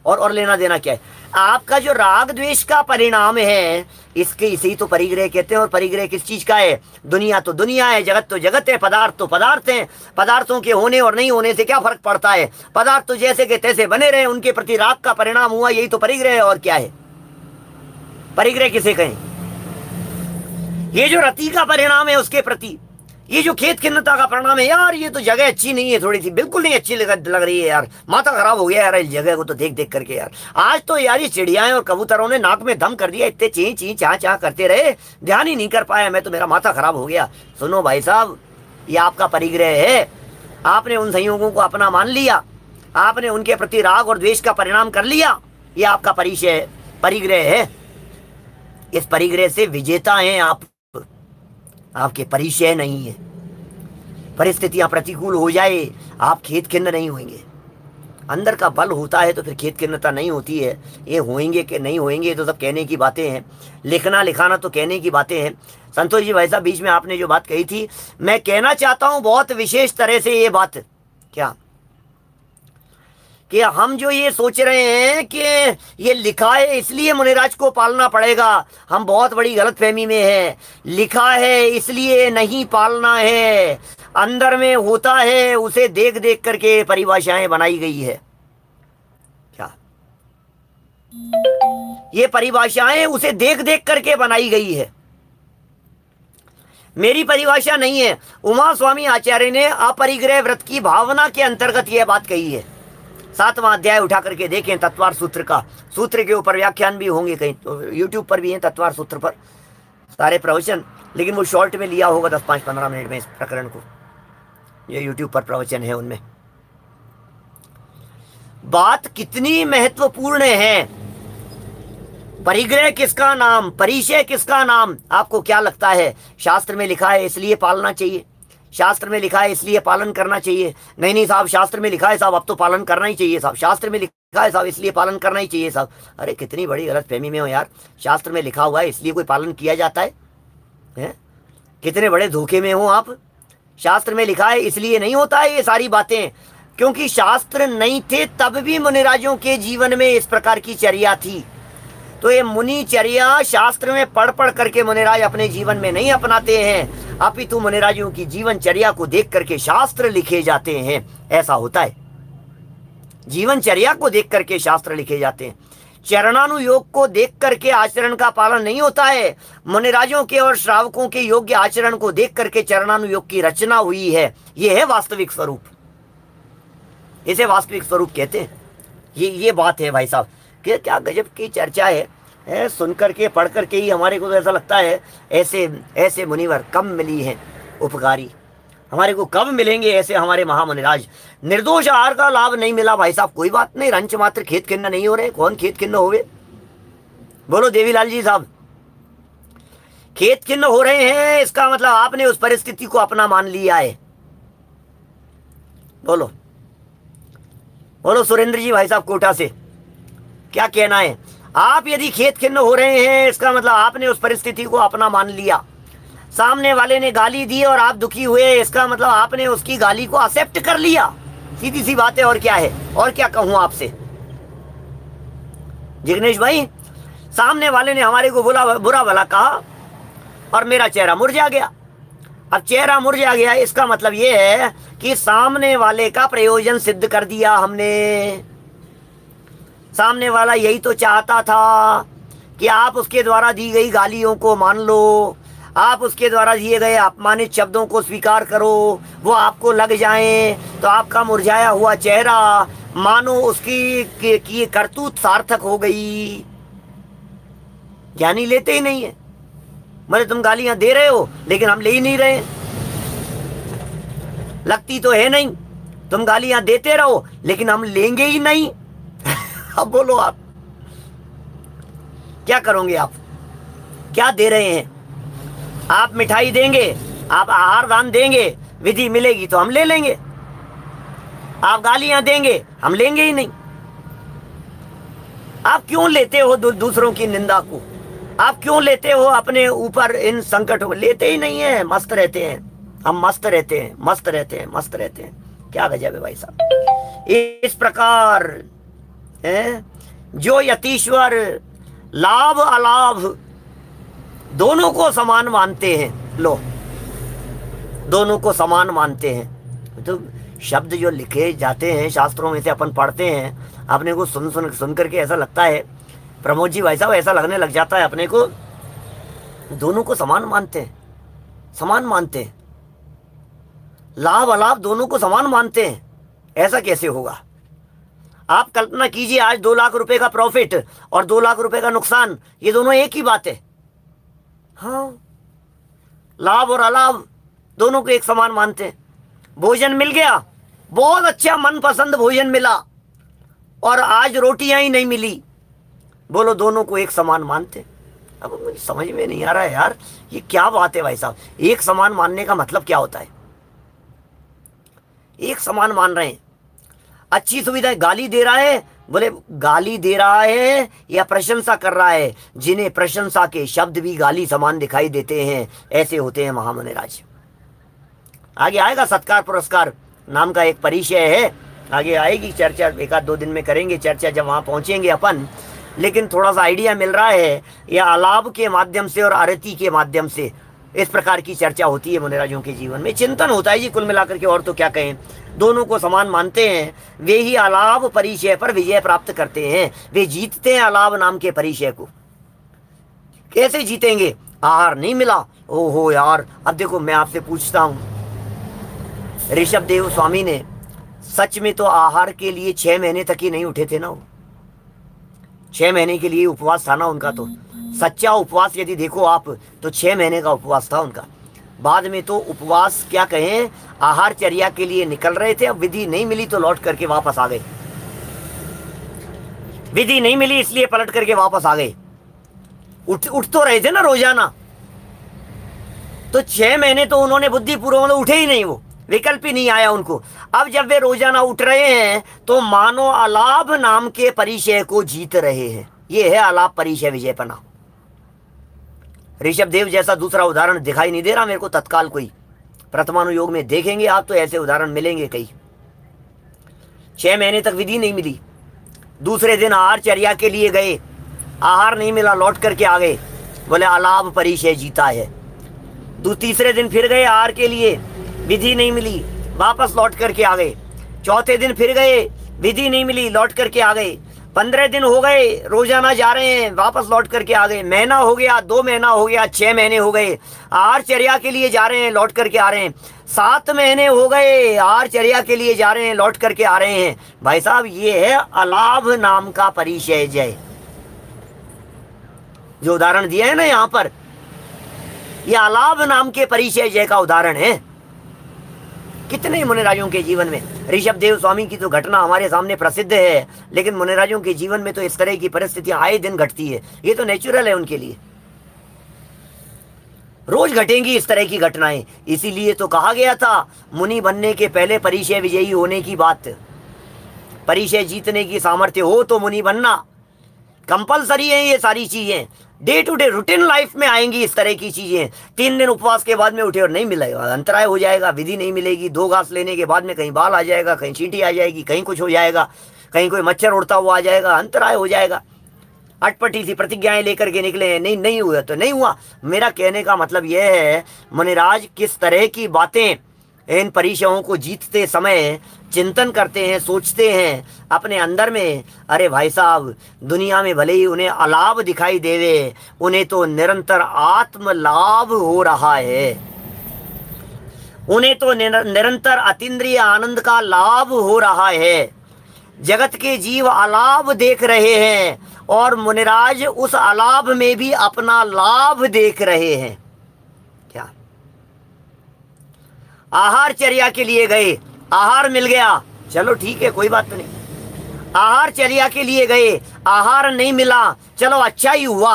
और लेना देना क्या है? आपका जो राग द्वेष का परिणाम है, इसके इसी तो परिग्रह कहते हैं। और परिग्रह किस चीज का है? दुनिया तो दुनिया है, जगत तो जगत है, पदार्थ तो पदार्थ हैं। पदार्थों के होने और नहीं होने से क्या फर्क पड़ता है? पदार्थ तो जैसे के तैसे बने रहे, उनके प्रति राग का परिणाम हुआ, यही तो परिग्रह है। और क्या है परिग्रह? किसे कहें? ये जो रति का परिणाम है उसके प्रति, ये जो खेत खिन्नता का परिणाम है, यार ये तो जगह अच्छी नहीं है, थोड़ी सी बिल्कुल नहीं अच्छी लग रही है यार, माथा खराब हो गया यार इस जगह को तो देख देख करके। यार आज तो यार ये चिड़ियाएं और कबूतरों ने नाक में दम कर दिया, इतने ची ची चाह चाह करते रहे, ध्यान ही नहीं कर पाया मैं, तो मेरा माथा खराब हो गया। सुनो भाई साहब, ये आपका परिग्रह है। आपने उन संयोगों को अपना मान लिया, आपने उनके प्रति राग और द्वेष का परिणाम कर लिया, ये आपका परिचय परिग्रह है। इस परिग्रह से विजेता हैं आप, आपके परिचय नहीं है। परिस्थितियां प्रतिकूल हो जाए, आप खेत खिन्न नहीं होंगे। अंदर का बल होता है तो फिर खेत खिन्नता नहीं होती है। ये होएंगे कि नहीं होएंगे तो सब कहने की बातें हैं, लिखना लिखाना तो कहने की बातें हैं। संतोष जी भाई साहब, बीच में आपने जो बात कही थी, मैं कहना चाहता हूं बहुत विशेष तरह से ये बात, क्या कि हम जो ये सोच रहे हैं कि ये लिखा है इसलिए मुनिराज को पालना पड़ेगा, हम बहुत बड़ी गलतफहमी में है। लिखा है इसलिए नहीं पालना है, अंदर में होता है उसे देख देख करके परिभाषाएं बनाई गई है। क्या ये परिभाषाएं उसे देख देख करके बनाई गई है, मेरी परिभाषा नहीं है। उमा स्वामी आचार्य ने अपरिग्रह व्रत की भावना के अंतर्गत यह बात कही है। 7वां अध्याय उठा करके देखें, तत्वार सूत्र का, सूत्र के ऊपर व्याख्यान भी होंगे, कहीं तो यूट्यूब पर भी हैं तत्वार सूत्र पर सारे प्रवचन, लेकिन वो शॉर्ट में लिया होगा 10-15 मिनट में इस प्रकरण को, ये यूट्यूब पर प्रवचन है उनमें। बात कितनी महत्वपूर्ण है। परिग्रह किसका नाम, परिचय किसका नाम? आपको क्या लगता है? शास्त्र में लिखा है इसलिए पालना चाहिए, शास्त्र में लिखा है इसलिए पालन करना चाहिए। नहीं नहीं साहब, शास्त्र में लिखा है साहब, अब तो पालन करना ही चाहिए साहब, शास्त्र में लिखा है साहब इसलिए पालन करना ही चाहिए साहब। अरे कितनी बड़ी गलतफहमी में हो यार। शास्त्र में लिखा हुआ है इसलिए कोई पालन किया जाता है? कितने बड़े धोखे में हो आप। शास्त्र में लिखा है इसलिए नहीं होता है ये सारी बातें, क्योंकि शास्त्र नहीं थे तब भी मुनिराजों के जीवन में इस प्रकार की चर्या थी। तो ये मुनिचर्या शास्त्र में पढ़ पढ़ करके मुनिराज अपने जीवन में नहीं अपनाते हैं, अपितु मुनिराजों की जीवनचर्या को देख करके शास्त्र लिखे जाते हैं। ऐसा होता है, जीवनचर्या को देख करके शास्त्र लिखे जाते हैं। चरणानुयोग को देख करके आचरण का पालन नहीं होता है। मुनिराजों के और श्रावकों के योग्य आचरण को देख करके चरणानुयोग की रचना हुई है। यह है वास्तविक स्वरूप, इसे वास्तविक स्वरूप कहते हैं। ये बात है भाई साहब, कि क्या गजब की चर्चा है। सुन करके पढ़ करके ही हमारे को तो ऐसा लगता है ऐसे मुनिवर कम मिली हैं उपकारी, हमारे को कब मिलेंगे ऐसे हमारे महामुनिराज। निर्दोष आहार का लाभ नहीं मिला भाई साहब, कोई बात नहीं, रंच मात्र खेत खिन्न नहीं हो रहे। कौन खेत खिन्न होवे? बोलो देवीलाल जी साहब। खेत खिन्न हो रहे हैं, इसका मतलब आपने उस परिस्थिति को अपना मान लिया है। बोलो बोलो सुरेंद्र जी भाई साहब कोटा से, क्या कहना है? आप यदि खेत खिन्न हो रहे हैं, इसका मतलब आपने उस परिस्थिति को अपना मान लिया। सामने वाले ने गाली दी और आप दुखी हुए, इसका मतलब आपने उसकी गाली को एक्सेप्ट कर लिया। सीधी सी बात है, और क्या है? और क्या कहूं आपसे जिग्नेश भाई? सामने वाले ने हमारे को बुरा भला कहा और मेरा चेहरा मुरझा गया। अब चेहरा मुरझा गया, इसका मतलब यह है कि सामने वाले का प्रयोजन सिद्ध कर दिया हमने। सामने वाला यही तो चाहता था कि आप उसके द्वारा दी गई गालियों को मान लो, आप उसके द्वारा दिए गए अपमानित शब्दों को स्वीकार करो, वो आपको लग जाएं, तो आपका मुरझाया हुआ चेहरा मानो उसकी की करतूत सार्थक हो गई। ज्ञानी लेते ही नहीं है। मतलब तुम गालियां दे रहे हो लेकिन हम ले ही नहीं रहे, लगती तो है नहीं। तुम गालियां देते रहो लेकिन हम लेंगे ही नहीं। अब बोलो आप क्या करोगे? आप क्या दे रहे हैं? आप मिठाई देंगे, आप आहार दान देंगे, विधि मिलेगी तो हम ले लेंगे। आप गालियां देंगे, हम लेंगे ही नहीं। आप क्यों लेते हो दूसरों की निंदा को? आप क्यों लेते हो अपने ऊपर इन संकटों को? लेते ही नहीं है, मस्त रहते हैं हम, मस्त रहते हैं, मस्त रहते हैं, मस्त रहते हैं। क्या गजब है भाई साहब। इस प्रकार है जो यतीश्वर लाभ अलाभ दोनों को समान मानते हैं। लो, दोनों को समान मानते हैं। तो शब्द जो लिखे जाते हैं शास्त्रों में से अपन पढ़ते हैं, अपने को सुन करके ऐसा लगता है, प्रमोद जी भाई साहब, ऐसा लगने लग जाता है अपने को दोनों को समान मानते हैं, समान मानते हैं। लाभ अलाभ दोनों को समान मानते हैं, ऐसा कैसे होगा? आप कल्पना कीजिए, आज 2 लाख रुपए का प्रॉफिट और 2 लाख रुपए का नुकसान, ये दोनों एक ही बात है। हाँ, लाभ और अलाभ दोनों को एक समान मानते हैं। भोजन मिल गया, बहुत अच्छा मनपसंद भोजन मिला, और आज रोटियां ही नहीं मिली, बोलो दोनों को एक समान मानते हैं। अब मुझे समझ में नहीं आ रहा है यार, ये क्या बात है भाई साहब? एक समान मानने का मतलब क्या होता है? एक समान मान रहे हैं, अच्छी सुविधा है, गाली दे रहा है, बोले गाली दे रहा है या प्रशंसा कर रहा है? जिन्हें प्रशंसा के शब्द भी गाली समान दिखाई देते हैं, ऐसे होते हैं महामुनि राज। आगे आएगा सत्कार पुरस्कार नाम का एक परिचय है, आगे आएगी चर्चा, 1-2 दिन में करेंगे चर्चा जब वहां पहुंचेंगे अपन। लेकिन थोड़ा सा आइडिया मिल रहा है, या अलाभ के माध्यम से और आरती के माध्यम से इस प्रकार की चर्चा होती है मुनिराजों के जीवन में, चिंतन होता है जी कुल मिलाकर के। और तो क्या कहें, दोनों को समान मानते हैं, वे ही अलाभ परिचय पर विजय प्राप्त करते हैं। वे जीतते हैं अलाभ नाम के परिचय को। कैसे जीतेंगे? आहार नहीं मिला, ओहो यार। अब देखो मैं आपसे पूछता हूं, ऋषभ देव स्वामी ने सच में तो आहार के लिए 6 महीने तक ही नहीं उठे थे ना, वो 6 महीने के लिए उपवास था ना उनका। तो सच्चा उपवास यदि देखो आप तो 6 महीने का उपवास था उनका। बाद में तो उपवास क्या कहें, आहार चर्या के लिए निकल रहे थे, अब विधि नहीं मिली तो लौट करके वापस आ गए। विधि नहीं मिली इसलिए पलट करके वापस आ गए। उठ तो रहे थे ना रोजाना, तो 6 महीने तो उन्होंने बुद्धिपूर्वक उठे ही नहीं, वो विकल्प ही नहीं आया उनको। अब जब वे रोजाना उठ रहे हैं तो मानो अलाभ नाम के परिचय को जीत रहे हैं। ये है अलाभ परिचय विजयपना। ऋषभ देव जैसा दूसरा उदाहरण दिखाई नहीं दे रहा मेरे को तत्काल कोई। प्रथमानुयोग में देखेंगे आप तो ऐसे उदाहरण मिलेंगे कई। 6 महीने तक विधि नहीं मिली, दूसरे दिन आहार चर्या के लिए गए, आहार नहीं मिला, लौट करके आ गए, बोले अलाभ परिचय जीता है। तीसरे दिन फिर गए आहार के लिए, विधि नहीं मिली, वापस लौट करके आ गए। चौथे दिन फिर गए, विधि नहीं मिली, लौट करके आ गए। 15 दिन हो गए, रोजाना जा रहे हैं, वापस लौट करके आ गए। महीना हो गया, 2 महीना हो गया, 6 महीने हो गए, आहार चर्या के लिए जा रहे हैं, लौट करके आ रहे हैं। 7 महीने हो गए, आहार चर्या के लिए जा रहे हैं, लौट करके आ रहे हैं। भाई साहब ये है अलाभ नाम का परिचय जय। जो उदाहरण दिया है ना यहाँ पर, यह अलाभ नाम के परिचय जय का उदाहरण है। कितने मुनिराजों के जीवन में, ऋषभ देव स्वामी की तो घटना हमारे सामने प्रसिद्ध है, लेकिन मुनिराजों के जीवन में तो इस तरह की परिस्थितियां आए दिन घटती है। ये तो नेचुरल है उनके लिए। रोज घटेंगी इस तरह की घटनाएं। इसीलिए तो कहा गया था मुनि बनने के पहले परिचय विजयी होने की बात। परिचय जीतने की सामर्थ्य हो तो मुनि बनना। कंपलसरी है ये सारी चीजें, day to day routine life में आएंगी इस तरह की चीजें। 3 दिन उपवास के बाद में उठे और नहीं मिलेगा, अंतराय हो जाएगा, विधि नहीं मिलेगी। 2 घास लेने के बाद में कहीं बाल आ जाएगा, कहीं चींटी आ जाएगी, कहीं कुछ हो जाएगा, कहीं कोई मच्छर उड़ता हुआ आ जाएगा, अंतराय हो जाएगा। अटपटी सी प्रतिज्ञाएं लेकर के निकले हैं, नहीं नहीं हुआ तो नहीं हुआ। मेरा कहने का मतलब यह है मुनिराज किस तरह की बातें इन परिचयों को जीतते समय चिंतन करते हैं, सोचते हैं अपने अंदर में। अरे भाई साहब, दुनिया में भले ही उन्हें अलाभ दिखाई देवे, उन्हें तो निरंतर आत्म लाभ हो रहा है। उन्हें तो निरंतर अतीन्द्रिय आनंद का लाभ हो रहा है। जगत के जीव अलाभ देख रहे हैं और मुनिराज उस अलाभ में भी अपना लाभ देख रहे हैं। क्या आहार चर्या के लिए गए, आहार मिल गया, चलो ठीक है कोई बात नहीं। आहार चर्या के लिए गए, आहार नहीं मिला, चलो अच्छा ही हुआ।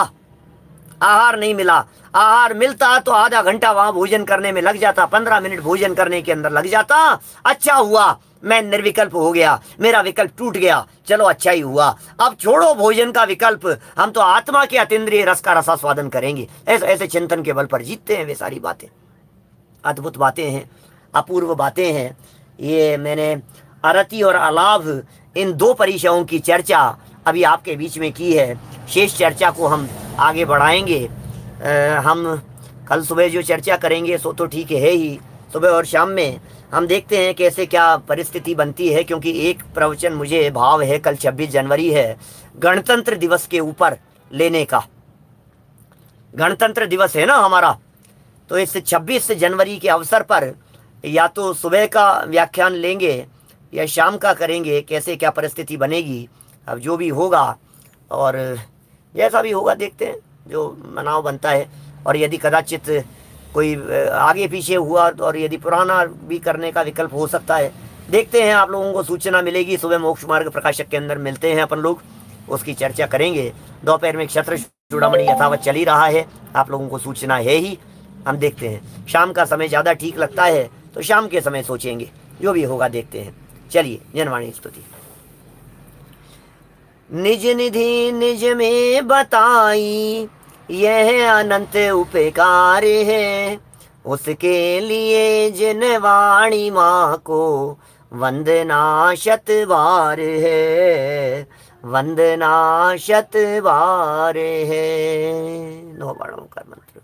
आहार नहीं मिला, आहार मिलता तो आधा घंटा वहां भोजन करने में लग जाता, 15 मिनट भोजन करने के अंदर लग जाता, अच्छा हुआ मैं निर्विकल्प हो गया, मेरा विकल्प टूट गया, चलो अच्छा ही हुआ। अब छोड़ो भोजन का विकल्प, हम तो आत्मा के अतीन्द्रिय रस का रसास्वादन करेंगे। ऐसे ऐसे चिंतन के बल पर जीतते हैं वे सारी बातें। अद्भुत बातें हैं, अपूर्व बातें हैं। ये मैंने अरति और अलाभ इन 2 परिचयों की चर्चा अभी आपके बीच में की है। शेष चर्चा को हम आगे बढ़ाएंगे। हम कल सुबह जो चर्चा करेंगे सो तो ठीक है ही, सुबह और शाम में हम देखते हैं कैसे क्या परिस्थिति बनती है। क्योंकि एक प्रवचन मुझे भाव है, कल 26 जनवरी है, गणतंत्र दिवस के ऊपर लेने का। गणतंत्र दिवस है ना हमारा, तो इस 26 जनवरी के अवसर पर या तो सुबह का व्याख्यान लेंगे या शाम का करेंगे, कैसे क्या परिस्थिति बनेगी। अब जो भी होगा और जैसा भी होगा देखते हैं, जो मनाव बनता है। और यदि कदाचित कोई आगे पीछे हुआ और यदि पुराना भी करने का विकल्प हो सकता है, देखते हैं। आप लोगों को सूचना मिलेगी, सुबह मोक्ष मार्ग प्रकाशक के अंदर मिलते हैं अपन लोग, उसकी चर्चा करेंगे। दोपहर में क्षत्र चूड़ामणि यथावत चल ही रहा है, आप लोगों को सूचना है ही। हम देखते हैं शाम का समय ज़्यादा ठीक लगता है तो शाम के समय सोचेंगे, जो भी होगा देखते हैं। चलिए, जनवाणी स्तुति। निज निधि निज में बताई, यह अनंत उपकार है। उसके लिए जिन वाणी माँ को वंदना शत बार है, वंदना शत बार है। 9 बाणों का मंत्र।